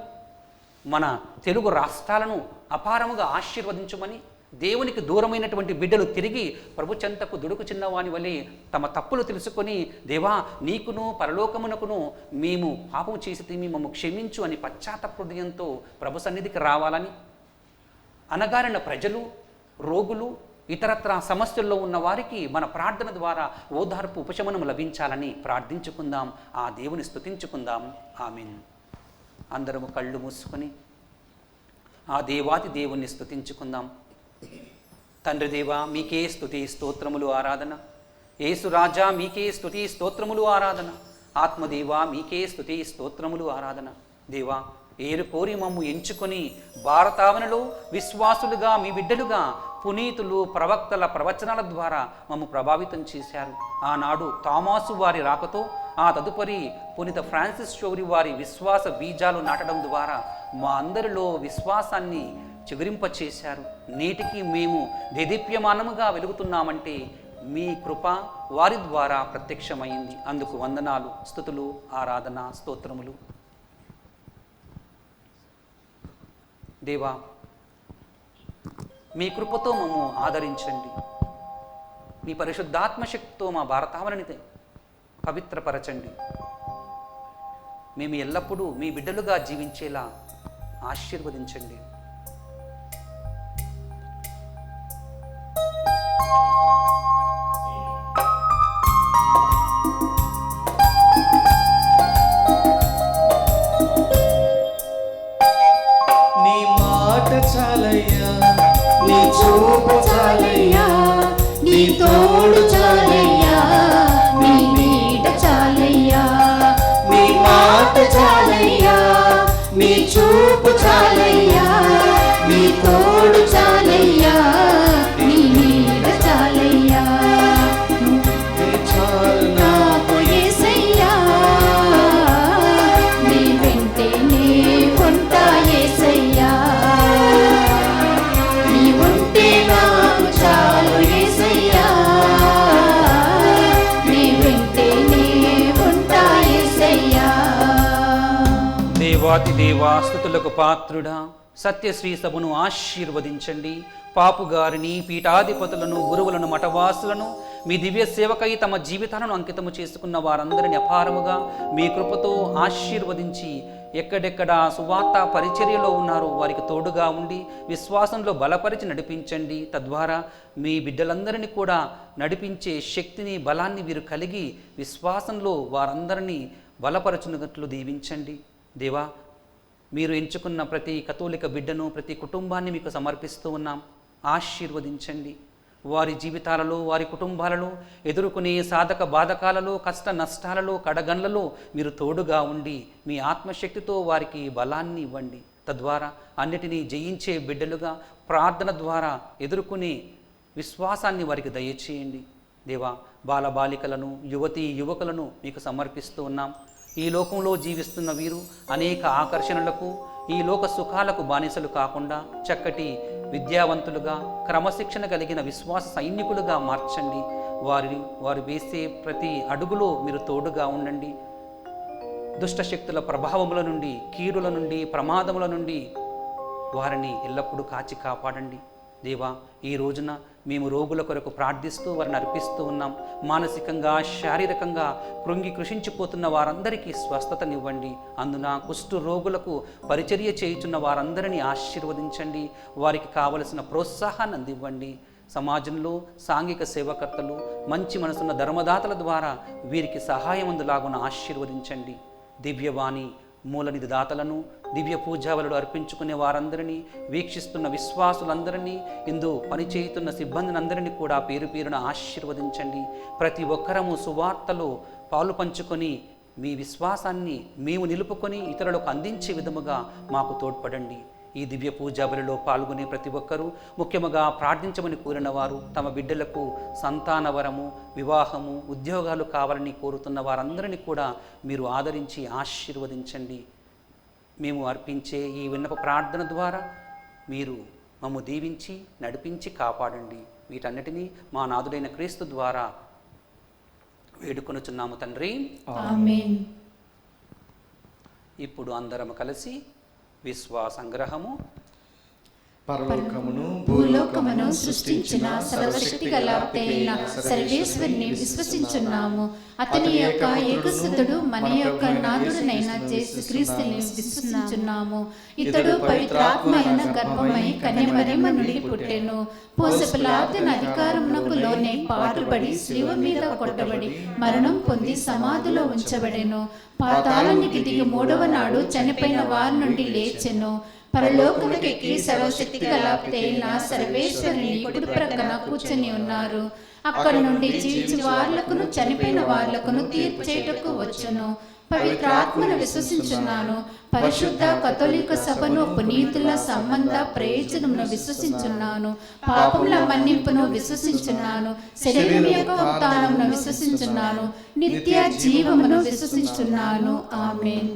మన తెలుగు రాష్ట్రాలను అపారముగా ఆశీర్వదించమని, దేవునికి దూరమైనటువంటి బిడ్డలు తిరిగి ప్రభు చెంతకు దుడుకు చిన్నవాని వలె తమ తప్పులు తెలుసుకొని, దేవా నీకును పరలోకమునకును మేము పాపం చేసి మమ్ము క్షమించు అని పశ్చాత్తాప హృదయంతో ప్రభు సన్నిధికి రావాలని, అనగారిన ప్రజలు రోగులు, ఇతరత్ర సమస్యల్లో ఉన్న వారికి మన ప్రార్థన ద్వారా ఓదార్పు, ఉపశమనం లభించాలని ప్రార్థించుకుందాం. ఆ దేవుని స్తుతించుకుందాం. ఆమేన్. అందరము కళ్ళు మూసుకొని ఆ దేవాది దేవుణ్ణి స్తుతించుకుందాం. తండ్రి దేవా, మీకే స్తుతి స్తోత్రములు ఆరాధన. యేసు రాజా, మీకే స్తుతి స్తోత్రములు ఆరాధన. ఆత్మదేవా, మీకే స్తుతి స్తోత్రములు ఆరాధన. దేవా, ఏరు కోరి మమ్ము ఎంచుకొని భారతావనిలో విశ్వాసులుగా, మీ బిడ్డలుగా పునీతులు, ప్రవక్తల ప్రవచనాల ద్వారా మమ్ము ప్రభావితం చేశారు. ఆనాడు థామాసు వారి రాకతో, ఆ తదుపరి పునీత ఫ్రాన్సిస్ షోరి వారి విశ్వాస బీజాలు నాటడం ద్వారా మా అందరిలో విశ్వాసాన్ని చిగురింపచేశారు. నేటికి మేము దేదీప్యమానముగా వెలుగుతున్నామంటే మీ కృప వారి ద్వారా ప్రత్యక్షమైంది. అందుకు వందనాలు, స్తుతులు, ఆరాధన, స్తోత్రములు. దేవా, మీ కృపతో మమ్ము ఆదరించండి. మీ పరిశుద్ధాత్మశక్తితో మా భారతావనిని పవిత్రపరచండి. మేము ఎల్లప్పుడూ మీ బిడ్డలుగా జీవించేలా ఆశీర్వదించండి. నీ మాట చాలయ్యా, నీ చూపు చాలయ్యా, నీ తోడు చాలయ్యా, నీ నీడ చాలయ్యా, నీ మాట చాలయ్యా, నీ చూపు చాలయ్యా, నీ తోడు చాలయ్యా, నీ నీడ చాలయ్యా. చాలు నాకు యేసయ్యా, నీ వెంటే నీ ఉంటా యేసయ్యా, నీ ఉంటే నాకు చాలు యేసయ్యా, నీ వెంటే నీ ఉంటా యేసయ్యా. దేవాతి దేవా, స్తుతులకు పాత్రుడా, సత్యశ్రీ సభను ఆశీర్వదించండి. పాపుగారిని, పీఠాధిపతులను, గురువులను, మఠవాసులను, మీ దివ్య సేవకై తమ జీవితాలను అంకితము చేసుకున్న వారందరిని అపారముగా మీ కృపతో ఆశీర్వదించి, ఎక్కడెక్కడ సువార్త పరిచర్యలో ఉన్నారో వారికి తోడుగా ఉండి విశ్వాసంలో బలపరిచి నడిపించండి. తద్వారా మీ బిడ్డలందరినీ కూడా నడిపించే శక్తిని, బలాన్ని వీరు కలిగి విశ్వాసంలో వారందరినీ బలపరచునట్లు దీవించండి. దేవా, మీరు ఎంచుకున్న ప్రతి కథోలిక బిడ్డను, ప్రతి కుటుంబాన్ని మీకు సమర్పిస్తూ ఉన్నాం. ఆశీర్వదించండి. వారి జీవితాలలో, వారి కుటుంబాలలో ఎదుర్కొనే సాధక బాధకాలలో, కష్ట నష్టాలలో, కడగండ్లలో మీరు తోడుగా ఉండి మీ ఆత్మశక్తితో వారికి బలాన్ని ఇవ్వండి. తద్వారా అన్నిటినీ జయించే బిడ్డలుగా ప్రార్థన ద్వారా ఎదుర్కొనే విశ్వాసాన్ని వారికి దయచేయండి. దేవా, బాలబాలికలను, యువతీ యువకులను మీకు సమర్పిస్తూ ఉన్నాం. ఈ లోకంలో జీవిస్తున్న వీరు అనేక ఆకర్షణలకు, ఈ లోక సుఖాలకు బానిసలు కాకుండా చక్కటి విద్యావంతులుగా, క్రమశిక్షణ కలిగిన విశ్వాస సైనికులుగా మార్చండి. వారు వేసే ప్రతి అడుగులో మీరు తోడుగా ఉండండి. దుష్టశక్తుల ప్రభావముల నుండి, కీడుల నుండి, ప్రమాదముల నుండి వారిని ఎల్లప్పుడూ కాచి కాపాడండి. దేవా, ఈ రోజున మేము రోగుల కొరకు ప్రార్థిస్తూ వారిని అర్పిస్తూ ఉన్నాం. మానసికంగా, శారీరకంగా కృంగి కృషించిపోతున్న వారందరికీ స్వస్థతనివ్వండి. అందున కుష్టు రోగులకు పరిచర్య చేయుచున్న వారందరినీ ఆశీర్వదించండి. వారికి కావలసిన ప్రోత్సాహాన్ని అందివ్వండి. సమాజంలో సాంఘిక సేవకర్తలు, మంచి మనసున్న ధర్మదాతల ద్వారా వీరికి సహాయం అందులాగున ఆశీర్వదించండి. దివ్యవాణి మూలనిధి దాతలను, దివ్య పూజావళులు అర్పించుకునే వారందరినీ, వీక్షిస్తున్న విశ్వాసులందరినీ, ఇందు పనిచేయుతున్న సిబ్బందిని కూడా పేరు పేరున ఆశీర్వదించండి. ప్రతి ఒక్కరము సువార్తలో పాలు పంచుకొని మీ విశ్వాసాన్ని మేము నిలుపుకొని ఇతరులకు అందించే విధముగా మాకు తోడ్పడండి. ఈ దివ్య పూజాబలిలో పాల్గొనే ప్రతి ఒక్కరూ, ముఖ్యముగా ప్రార్థించమని కోరిన వారు, తమ బిడ్డలకు సంతానవరము, వివాహము, ఉద్యోగాలు కావాలని కోరుతున్న వారందరినీ కూడా మీరు ఆదరించి ఆశీర్వదించండి. మేము అర్పించే ఈ విన్నప ప్రార్థన ద్వారా మీరు మమ్ము దీవించి, నడిపించి, కాపాడండి. వీటన్నిటినీ మా నాథుడైన క్రీస్తు ద్వారా వేడుకొనుచున్నాము తండ్రి. ఆమేన్. ఇప్పుడు అందరం కలిసి విశ్వాసంగ్రహము. పరలోకమును భూలోకమును సృష్టించిన సర్వశక్తి గల అయిన సర్వేశ్వరుని విశ్వసించున్నాము. అతని యొక్క ఏకసుతుడు మన యొక్క నాథుడనైన యేసుక్రీస్తుని విశ్వసించున్నాము. ఇతడు పవిత్రాత్మ అయిన గర్భమై కన్యమరియమ్మ నుండి పుట్టెను. పోన్సు పిలాతుని అధికారమునకు లోనే పాటుపడి శిలువ మీద కొట్టబడి మరణం పొంది సమాధిలో ఉంచబడెను. పాతాళానికి దిగి మూడవ నాడు చనిపోయిన వారి నుండి లేచెను. పరలోకముకెక్కి సర్వశక్తి గల అయిన సర్వేశ్వరుని కుడి ప్రక్కన కూర్చొని ఉన్నారు. అక్కడ నుండి జీవించు వార్లకును చనిపోయిన వార్లకును తీర్చేటకు వచ్చును. పవిత్రాత్మను విశ్వసించున్నాను. పరిశుద్ధ కథోలిక సభను పునీతుల సంబంధ ప్రయోజనమును విశ్వసించున్నాను. పాపముల మన్నింపును విశ్వసించున్నాను. శరీరం యొక్క ఉత్థానమును విశ్వసించున్నాను. నిత్య జీవమును విశ్వసించున్నాను. ఆమేన్.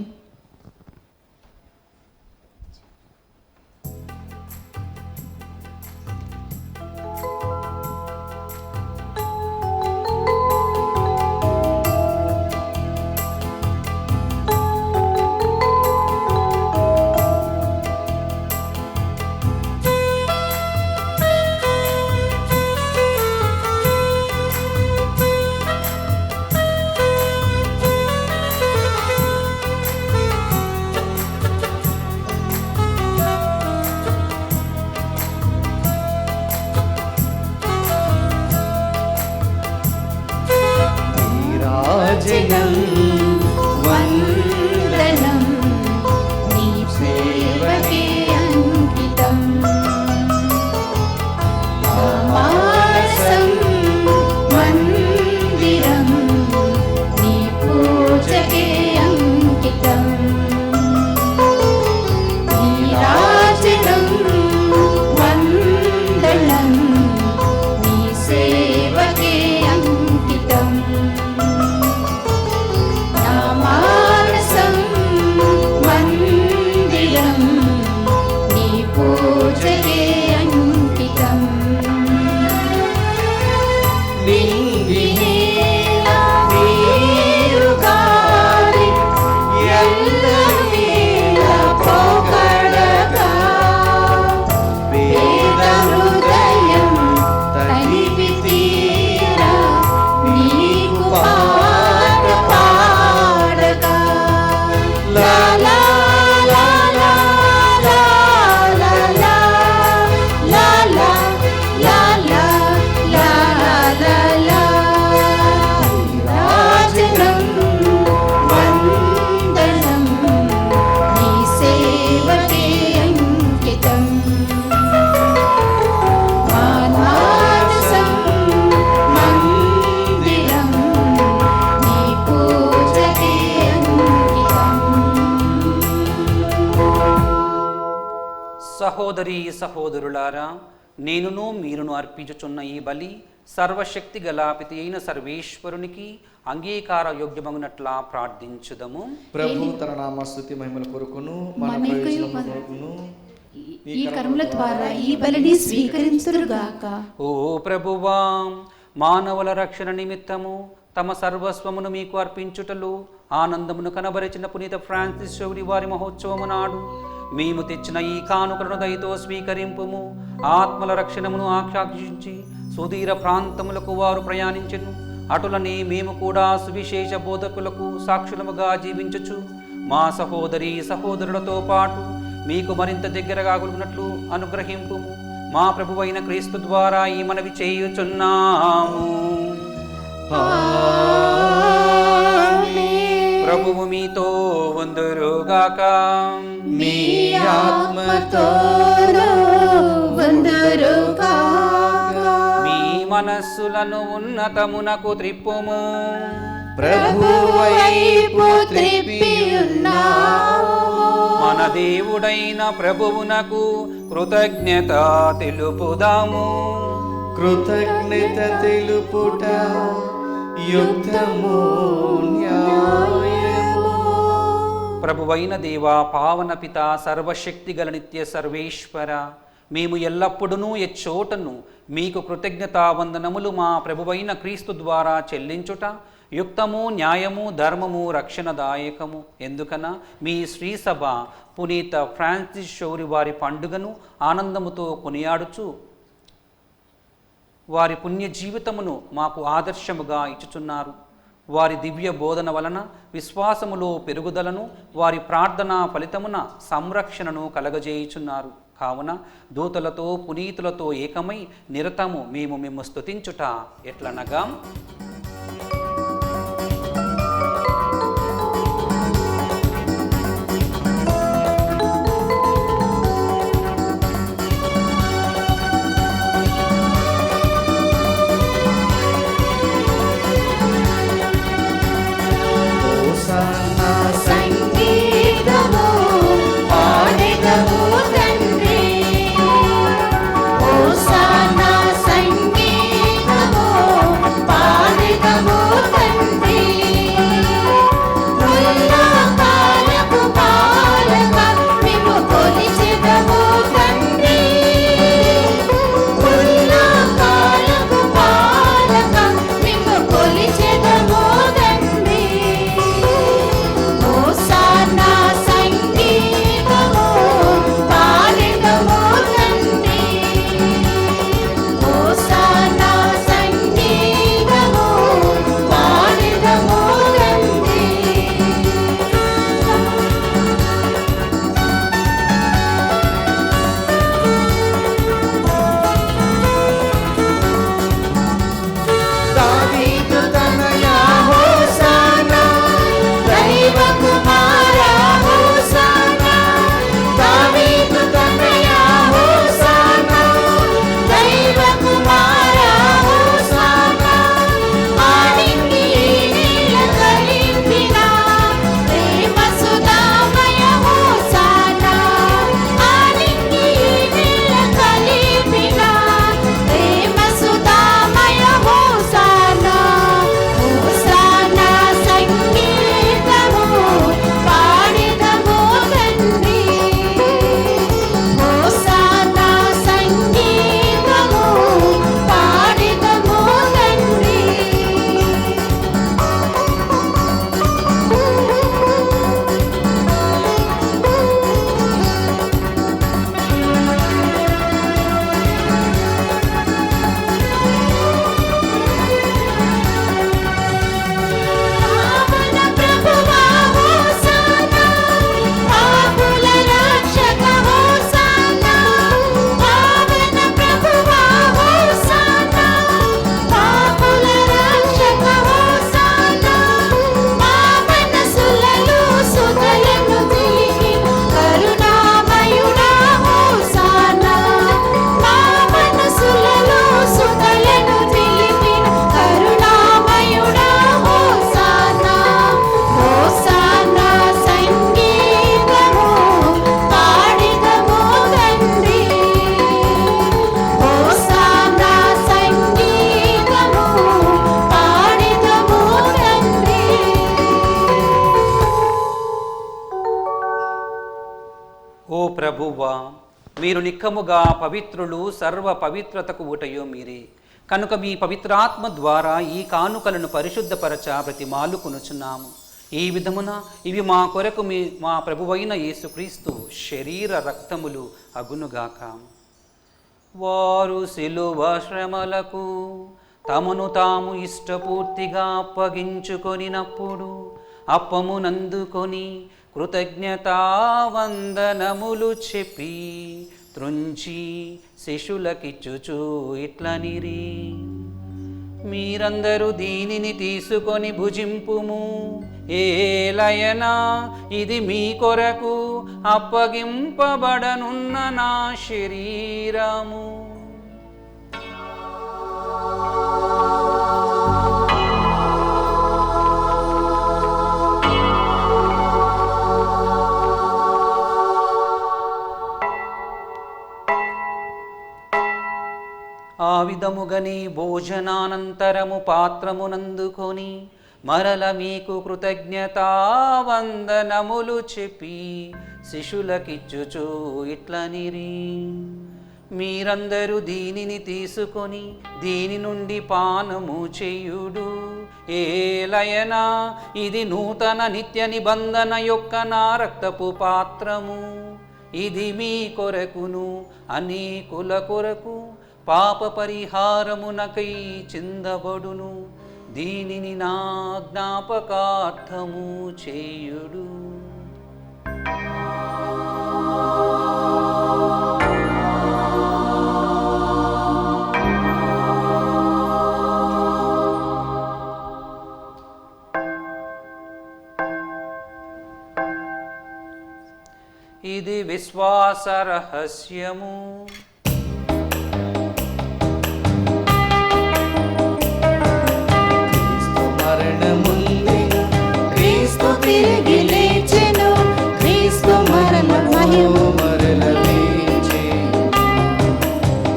నీరాజనం వందనం నీ సేవకే అంకితం. మానసం మందిరం నీ పూజకే అంకితం. నీరాజనం వందనం నీ సేవకే అంకితం. మానసం మందిరం నీ పూజకే అంకితం. నింగినేల నీరు గాలి ఎల్లవేళ పోకడగా వేద హృదయం తనివి తీరా నీకు పాట పాడగా. లా లా లా లా లా లా లా లా లా లా లా లా లా లా. రాజనం వందనం నీ సేవకే అంకితం. మానసం మందిరం నీ పూజకే అంకితం. సహోదరి సహోదరులారా, నేనును మీరును అర్పించుచున్న ఈ బలి సర్వశక్తి గలాపితి అయిన సర్వేశ్వరునికి అంగీకార యోగ్యమగునట్లా ప్రార్థించుదము. ప్రభు తన నామస్తుతి మహిమల కొరకును మన మనకు ప్రయోజనముల కొరకును ఈ కర్మల ద్వారా ఈ బలిని స్వీకరించుదురుగాక. ఓ ప్రభువా, మానవుల రక్షణ నిమిత్తము తమ సర్వస్వమును మీకు అర్పించుటలు ఆనందమును కనబరిచిన పునీత ఫ్రాన్సిస్ చౌరి వారి మహోత్సవము నాడు మేము తెచ్చిన ఈ కానుకలను దయతో స్వీకరింపుము. ఆత్మల రక్షణమును ఆకాంక్షించి సుదీర ప్రాంతములకు వారు ప్రయాణించెను. అటులనే మేము కూడా సువిశేష బోధకులకు సాక్షులముగా జీవించుచు మా సహోదరి సహోదరులతో పాటు మీకు మరింత దగ్గరగా గొలుగునట్లు అనుగ్రహింపుము. మా ప్రభువైన క్రీస్తు ద్వారా ఈ మనవి చేయుచున్నాము. ప్రభువు మీతో వందరుగాక. మీ ఆత్మతోను వందరుగాక. మీ మనస్సులను ఉన్నతమునకు త్రిప్పుము. ప్రభు వైపు త్రిప్పి ఉన్నాము. మన దేవుడైన ప్రభువునకు కృతజ్ఞత తెలుపుదాము. కృతజ్ఞత తెలుపుట యుక్తము న్యాయము. ప్రభువైన దేవా, పావన పిత, సర్వశక్తి గల నిత్య సర్వేశ్వర, మేము ఎల్లప్పుడూ ఎచ్చోటను మీకు కృతజ్ఞతావందనములు మా ప్రభువైన క్రీస్తు ద్వారా చెల్లించుట యుక్తము, న్యాయము, ధర్మము, రక్షణదాయకము. ఎందుకనా మీ శ్రీ సభ పునీత ఫ్రాన్సిస్ షౌరి వారి పండుగను ఆనందముతో కొనియాడుచు వారి పుణ్య జీవితమును మాకు ఆదర్శముగా ఇచ్చుచున్నారు. వారి దివ్య బోధన వలన విశ్వాసములో పెరుగుదలను, వారి ప్రార్థన ఫలితమున సంరక్షణను కలగజేయుచున్నారు. కావున దూతలతో పునీతులతో ఏకమై నిరతము మేము స్తుతించుట ఎట్లనగా, సంగీతము పాడెదము తండ్రి, హోసానా సంగీతము పాడెదము తండ్రి. ఉల్లాకాలకు పాలక మేము కొలిచెదము తండ్రి, ఉల్లాకాలకు పాలక మేము కొలిచెదము తండ్రి. హోసానా సంగీతము పాడెదము తండ్రి, హోసానా సంగీతము పాడెదము తండ్రి. దావీదు తనయా హోసానా, దైవ కుమారా హోసానా, దావీదు తనయా హోసానా, దైవ కుమారా హోసానా. ఆడింగి నీల కలిపిన ప్రేమ సుధామయ హోసానా, ఆడింగి నీల కలిపిన ప్రేమ సుధామయ హోసానా. హోసానా సంగీతము పాడెదము తండ్రి, హోసానా సంగీతము పాడెదము తండ్రి. పావన ప్రభువా హోసానా, పాపుల రక్షక హోసానా, పావన ప్రభువా హోసానా, పాపుల రక్షక హోసానా. మా మనసులలో సుధలను తెలిపి కరుణామయుడా హోసానా, మా మనసులలో సుధలను తెలిపి కరుణామయుడా హోసానా. హోసానా సంగీతము పాడెదము తండ్రి, హోసానా సంగీతము పాడెదము తండ్రి. ఓ ప్రభువా, మీరు నిక్కముగా పవిత్రులు, సర్వ పవిత్రతకు ఊటయో మీరే. కనుక మీ పవిత్రాత్మ ద్వారా ఈ కానుకలను పరిశుద్ధపరచ బ్రతిమాలుకొనుచున్నాము. ఈ విధమున ఇవి మా కొరకు మా ప్రభువైన యేసుక్రీస్తు శరీర రక్తములు అగునుగాక. వారు శిలువ శ్రమలకు తమను తాము ఇష్టపూర్తిగా అప్పగించుకొనినప్పుడు అప్పమునందుకొని కృతజ్ఞతావందనములు చెప్పి త్రుంచి శిష్యులకిచ్చుచు ఇట్లనిరి, మీరందరూ దీనిని తీసుకొని భుజింపుము. ఏలయనా ఇది మీ కొరకు అప్పగింపబడనున్న నా శరీరము. ఆ విధముగని భోజనానంతరము పాత్రమునందుకొని మరల మీకు కృతజ్ఞతావందనములు చెప్పి శిష్యులకిచ్చుచు ఇట్లనిరి, మీరందరూ దీనిని తీసుకొని దీని నుండి పానము చేయుడు. ఏలయనా ఇది నూతన నిత్య నిబంధన యొక్క నా రక్తపు పాత్రము. ఇది మీ కొరకును అనేకుల కొరకు పాప పరిహారమునకై చిందబడును. దీనిని నా జ్ఞాపకార్థము చేయుడు. ఇది విశ్వాస రహస్యము. క్రీస్తు తిరిగి లేచెను, క్రీస్తు మరల మహిమ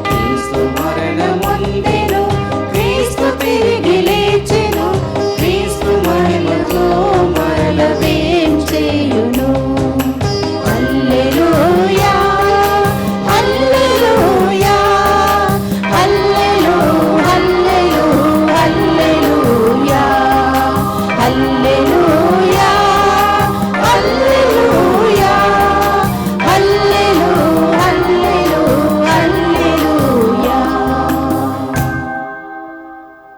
క్రీస్తు మరణముందెను, క్రీస్తు తిరిగి లేచెను, క్రీస్తు మహిమతో మరల వేంచేయును. హల్లెలూయా హల్లెలూయా హల్లెలూ హల్లెలూ హల్లెలూయా హల్లెలూయా హల్లెలూయా హల్లెలూ హల్లెలూ హల్లెలూయా.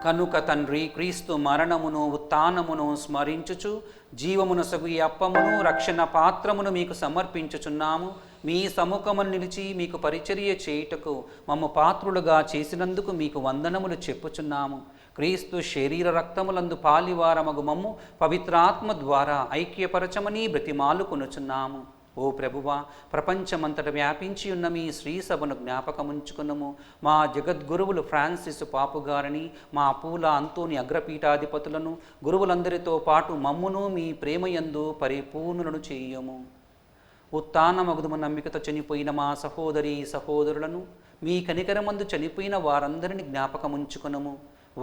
కనుక తండ్రి, క్రీస్తు మరణమును ఉత్థానమును స్మరించుచు జీవమునసగు ఈ అప్పమును రక్షణ పాత్రమును మీకు సమర్పించుచున్నాము. మీ సముఖమును నిలిచి మీకు పరిచర్య చేయుటకు మమ్ము పాత్రులుగా చేసినందుకు మీకు వందనములు చెప్పుచున్నాము. క్రీస్తు శరీర రక్తములందు పాలివారమగు మమ్ము పవిత్రాత్మ ద్వారా ఐక్యపరచమని బ్రతిమాలుకొనుచున్నాము. ఓ ప్రభువా, ప్రపంచమంతట వ్యాపించి ఉన్న మీ శ్రీ సభను జ్ఞాపకముంచుకున్నము. మా జగద్గురువులు ఫ్రాన్సిస్ పాపు గారిని, మా పూల అంతోని అగ్రపీఠాధిపతులను, గురువులందరితో పాటు మమ్మును మీ ప్రేమయందు పరిపూర్ణులను చేయము. ఉత్థానమగుదుమ నమ్మికతో చనిపోయిన మా సహోదరి సహోదరులను, మీ కనికరమందు చనిపోయిన వారందరిని జ్ఞాపకముంచుకునము.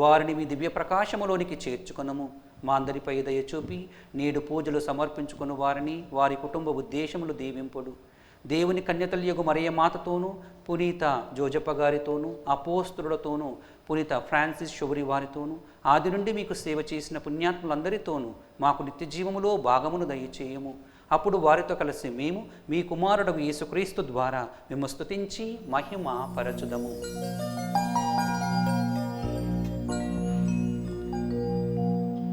వారిని మీ దివ్య ప్రకాశములోనికి చేర్చుకునము. మా అందరిపై దయ చూపి నేడు పూజలు సమర్పించుకుని వారిని, వారి కుటుంబ ఉద్దేశములు దీవింపుడు. దేవుని కన్యతల్యగు మరియ మాతతోనూ, పునీత జోజప్ప గారితోనూ, అపోస్తులతోనూ, పునీత ఫ్రాన్సిస్ శౌరి వారితోనూ, ఆది నుండి మీకు సేవ చేసిన పుణ్యాత్ములందరితోనూ మాకు నిత్య జీవములో భాగమును దయచేయము. అప్పుడు వారితో కలిసి మేము మీ కుమారుడు యేసుక్రీస్తు ద్వారా మేము స్తుతించి మహిమ పరచుదము.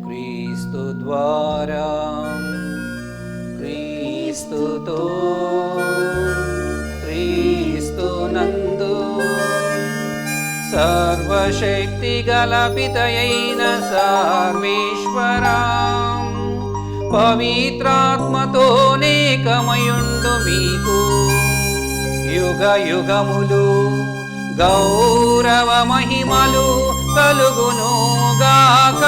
క్రీస్తు ద్వారా, క్రీస్తుతో, క్రీస్తునందు సర్వశక్తి గల పితయైన సర్వేశ్వరా, పవిత్రాత్మతో నేకమయుండు మీకు యుగ యుగములు గౌరవ మహిమలు కలుగును గాక.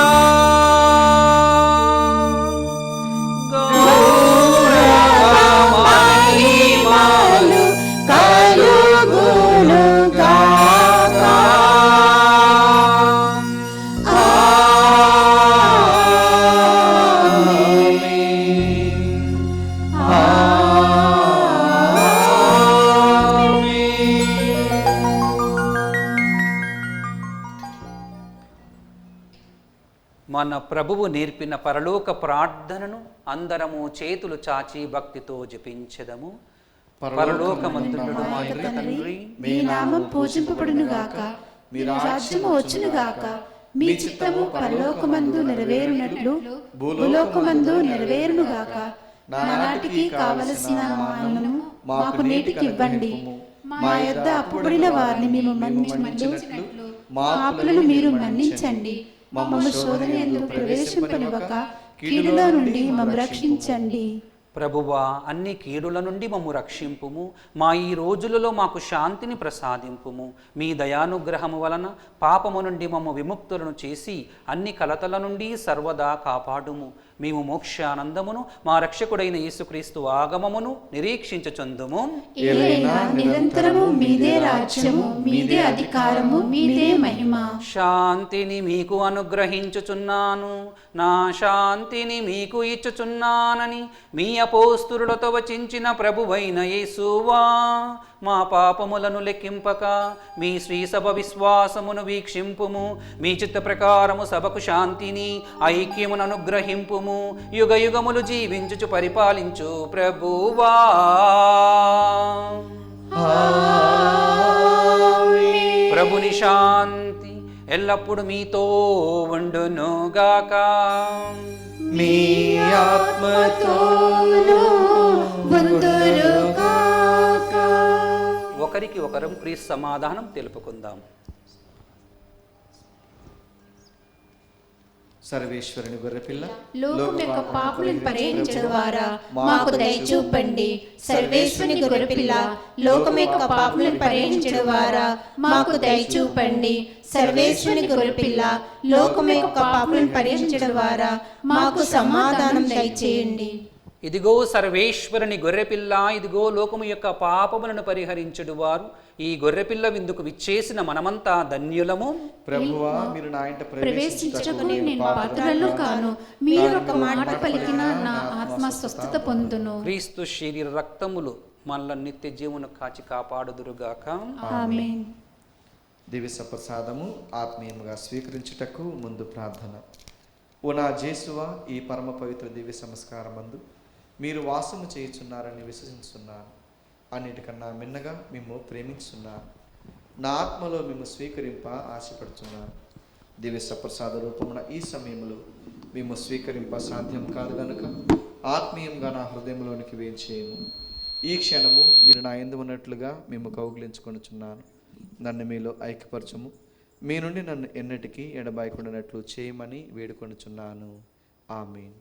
గౌరవ మహిమలు కలుగును గాక. మన ప్రభువు నేర్పిన పరలోక ప్రార్థనను అందరము చేతులు చాచి భక్తితో జపించెదము. పరలోకమందుండు మా యొక్క తండ్రి, మీ నామం పూజింపబడును గాక, మీ రాజ్యము వచ్చును గాక, మీ చిత్తము పరలోకమందు నెరవేరునట్లు భూలోకమందు నెరవేరును గాక. నానాటికి కావలసిన మా అన్నము మాకు నేటికి ఇవ్వండి. మా యొద్ద అప్పుబడిన వారిని మేము మన్నించినట్లు మా అప్పులను మీరు మన్నించండి. మమ్మల్ని శోధన యందు ప్రవేశింపనివ్వక కీడులో నుండి మమ్ము రక్షించండి. ప్రభువా, అన్ని కీడుల నుండి మమ్ము రక్షింపుము. మా ఈ రోజులలో మాకు శాంతిని ప్రసాదింపుము. మీ దయానుగ్రహము వలన పాపము నుండి మమ్ము విముక్తులను చేసి అన్ని కలతల నుండి సర్వదా కాపాడుము. మేము మోక్షానందమును మా రక్షకుడైన యేసుక్రీస్తు ఆగమమును నిరీక్షించుచుందుము. ఏలైనా నిరంతరము మీదే రాజ్యము, మీదే అధికారము, మీదే మహిమ. శాంతిని మీకు అనుగ్రహించుచున్నాను, నా శాంతిని మీకు ఇచ్చుచున్నానని మీ అపోస్తులతో వచించిన ప్రభువైన యేసువా, మా పాపములను లెక్కింపక మీ శ్రీ సభ విశ్వాసమును వీక్షింపుము. మీ చిత్త ప్రకారము సభకు శాంతిని ఐక్యమును అనుగ్రహింపుము. యుగ యుగములు జీవించుచు పరిపాలించు ప్రభువా. ప్రభుని శాంతి ఎల్లప్పుడు మీతో ఉండునుగాక. మీ ఆత్మతోను ఉండునుగాక. ఒకరికి ఒకరం క్రీస్తు సమాధానం తెలుపుకుందాం. సర్వేశ్వరుని గొర్రెపిల్ల, లోకం యొక్క పాపులను పరిహరించడం ద్వారా మాకు దయ చూపండి. సర్వేశ్వరుని గొర్రెపిల్ల, లోకం యొక్క పాపులను పరిహరించడం ద్వారా మాకు దయ చూపండి. సర్వేశ్వరుని గొర్రెపిల్ల, లోకం యొక్క పాపులను పరిహరించడం ద్వారా మాకు సమాధానం దయచేయండి. ఇదిగో సర్వేశ్వరుని గొర్రెపిల్ల, ఇదిగో లోకము యొక్క పాపములను పరిహరించుడు వారు. ఈ గొర్రెపిల్ల విందుకు విచ్చేసిన మనమంతా ధన్యులము. ప్రభువా, మీరు నా ఇంట ప్రవేశించటకు నేను పాత్రలను కాను. మీరు ఒక మాట పలికిన నా ఆత్మ స్వస్థత పొందును. క్రీస్తు శరీర రక్తములు మనల్ని నిత్య జీవను కాచి కాపాడుదురుగాక. ఆమేన్. దివ్య ప్రసాదము ఆత్మీయముగా స్వీకరించుటకు ముందు ప్రార్థన. ఓ నా జేసువా, ఈ పరమ పవిత్ర దివ్య సంస్కారమందు మీరు వాసము చేయుచున్నారని విశ్వసిస్తున్నాను. అన్నిటికన్నా మిన్నగా మేము ప్రేమించున్నాను. నా ఆత్మలో మేము స్వీకరింప ఆశపడుతున్నాను. దివ్య ప్రసాద రూపమున ఈ సమయంలో మేము స్వీకరింప సాధ్యం కాదు కనుక ఆత్మీయంగా నా హృదయంలోనికి వేయించేయము. ఈ క్షణము మీరు నా యందు ఉన్నట్లుగా మేము కౌగిలించుకొనుచున్నాను. నన్ను మీలో ఐక్యపరచము. మీ నుండి నన్ను ఎన్నటికీ ఎడబాయకుండానట్లు చేయమని వేడుకొనుచున్నాను. ఆమేన్.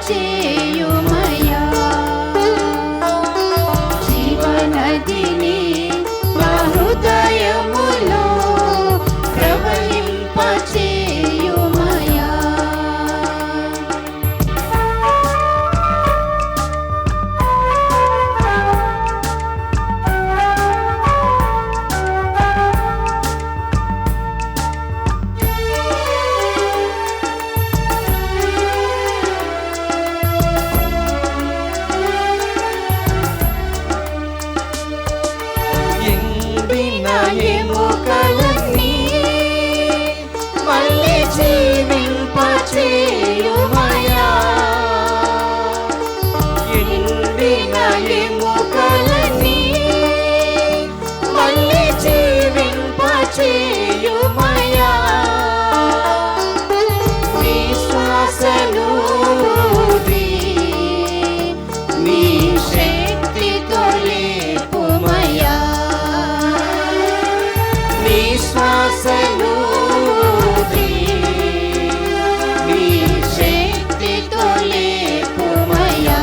చేయుమయా జీవనదిని మా హృదయములో ప్రవహింపచేయుమయా. ఎముకలన్నీ మళ్ళీ జీవింపచేయుమయా. ఎండిన ఎముకలన్నీ మళ్ళీ జీవింపచేయుమయా. నీ శ్వాసను నీ శక్తితో లేపుమయా. శ్వాసను నీ శక్తితో లేపుమయా.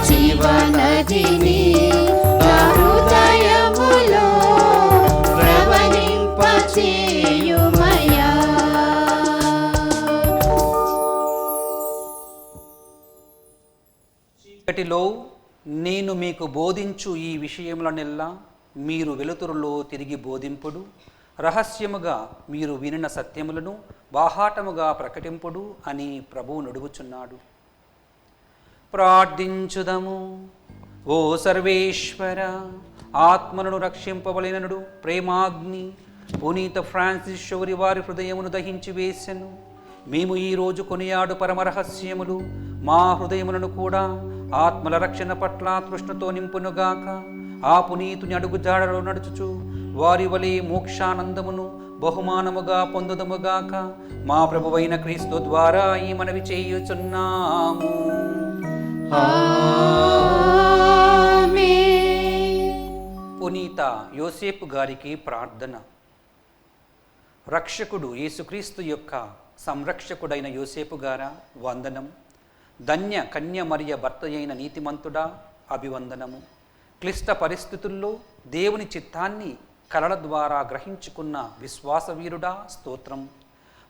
జీవనదిని నా హృదయములో ప్రవహింపచేయుమయా. చీకటిలో నేను మీకు బోధించు ఈ విషయములనెల్లా మీరు వెలుతురులో తిరిగి బోధింపుడు. రహస్యముగా మీరు వినిన సత్యములను బాహాటముగా ప్రకటింపుడు అని ప్రభువు నడుగుచున్నాడు. ప్రార్థించుదము. ఓ సర్వేశ్వర, ఆత్మలను రక్షింపబలినడు ప్రేమాగ్ని పునీత ఫ్రాన్సిస్ షౌరి వారి హృదయమును దహించి వేసెను. మేము ఈరోజు కొనియాడు పరమరహస్యములు మా హృదయములను కూడా ఆత్మల రక్షణ పట్ల తృష్ణతో నింపునుగాక. ఆ పునీతుని అడుగుజాడలో నడుచుచు వారి వలె మోక్షానందమును బహుమానముగా పొందుదముగాక. మా ప్రభువైన క్రీస్తు ద్వారా ఈ మనవి చేయుచున్నాము. పునీత యోసేపు గారికి ప్రార్థన. రక్షకుడు యేసుక్రీస్తు యొక్క సంరక్షకుడైన యోసేపు గారా వందనం. ధన్య కన్య మరియ భర్త అయిన నీతిమంతుడా అభివందనము. క్లిష్ట పరిస్థితుల్లో దేవుని చిత్తాన్ని కలల ద్వారా గ్రహించుకున్న విశ్వాసవీరుడా స్తోత్రం.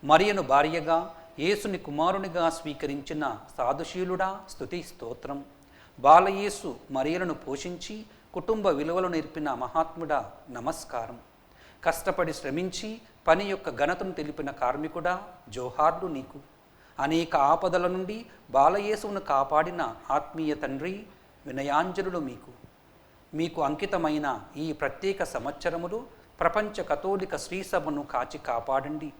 మరియను భార్యగా యేసుని కుమారునిగా స్వీకరించిన సాధుశీలుడా స్తుతి స్తోత్రం. బాలయేసు మరియలను పోషించి కుటుంబ విలువలు నేర్పిన మహాత్ముడా నమస్కారం. కష్టపడి శ్రమించి పని యొక్క ఘనతను తెలిపిన కార్మికుడా జోహార్లు నీకు. అనేక ఆపదల నుండి బాలయేసును కాపాడిన ఆత్మీయ తండ్రి వినయాంజలులు మీకు అంకితమైన ఈ ప్రత్యేక సంవత్సరములు ప్రపంచ కథోలిక శ్రీసభను కాచి కాపాడండి.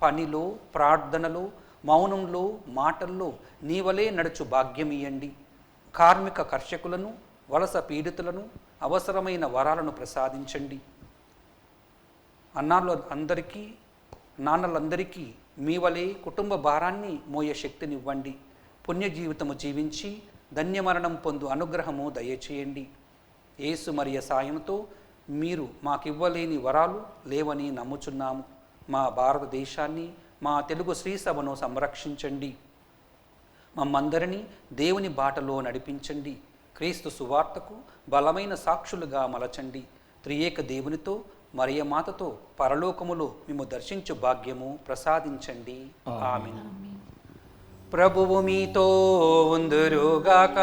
పనిలో, ప్రార్థనలో, మౌనంలో, మాటల్లో నీవలే నడుచు భాగ్యమియండి. కార్మిక కర్షకులను, వలస పీడితులను, అవసరమైన వరాలను ప్రసాదించండి. నాన్నలందరికీ మీ వలె కుటుంబ భారాన్ని మోయే శక్తినివ్వండి. పుణ్య జీవితము జీవించి ధన్యమరణం పొందు అనుగ్రహము దయచేయండి. యేసు మరియ సాయంతో మీరు మాకివ్వలేని వరాలు లేవని నమ్ముచున్నాము. మా భారతదేశాన్ని, మా తెలుగు శ్రీసభను సంరక్షించండి. మమ్మందరినీ దేవుని బాటలో నడిపించండి. క్రీస్తు సువార్తకు బలమైన సాక్షులుగా మలచండి. త్రియేక దేవునితో మరియమాతతో పరలోకములో మేము దర్శించు భాగ్యము ప్రసాదించండి. ఆమేన్. ప్రభువు మీతో ఉందురుగాక.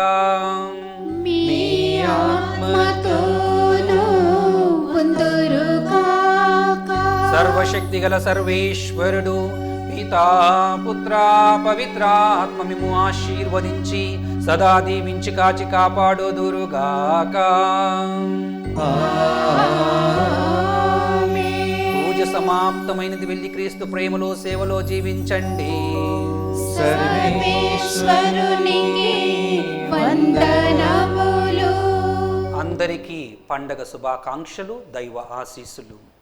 మీ ఆత్మతోనూ ఉందురుగాక. సర్వశక్తిగల సర్వేశ్వరుడు పితా, పుత్ర, పవిత్రాత్మ మిమ్ము ఆశీర్వదించి సదా దీవించి కాచి కాపాడుదురుగాక. పూజ సమాప్తమైనది. వెళ్ళి క్రీస్తు ప్రేమలో సేవలో జీవించండి. సర్వేశ్వరునికి వందనములు. అందరికీ పండగ శుభాకాంక్షలు, దైవ ఆశీస్సులు.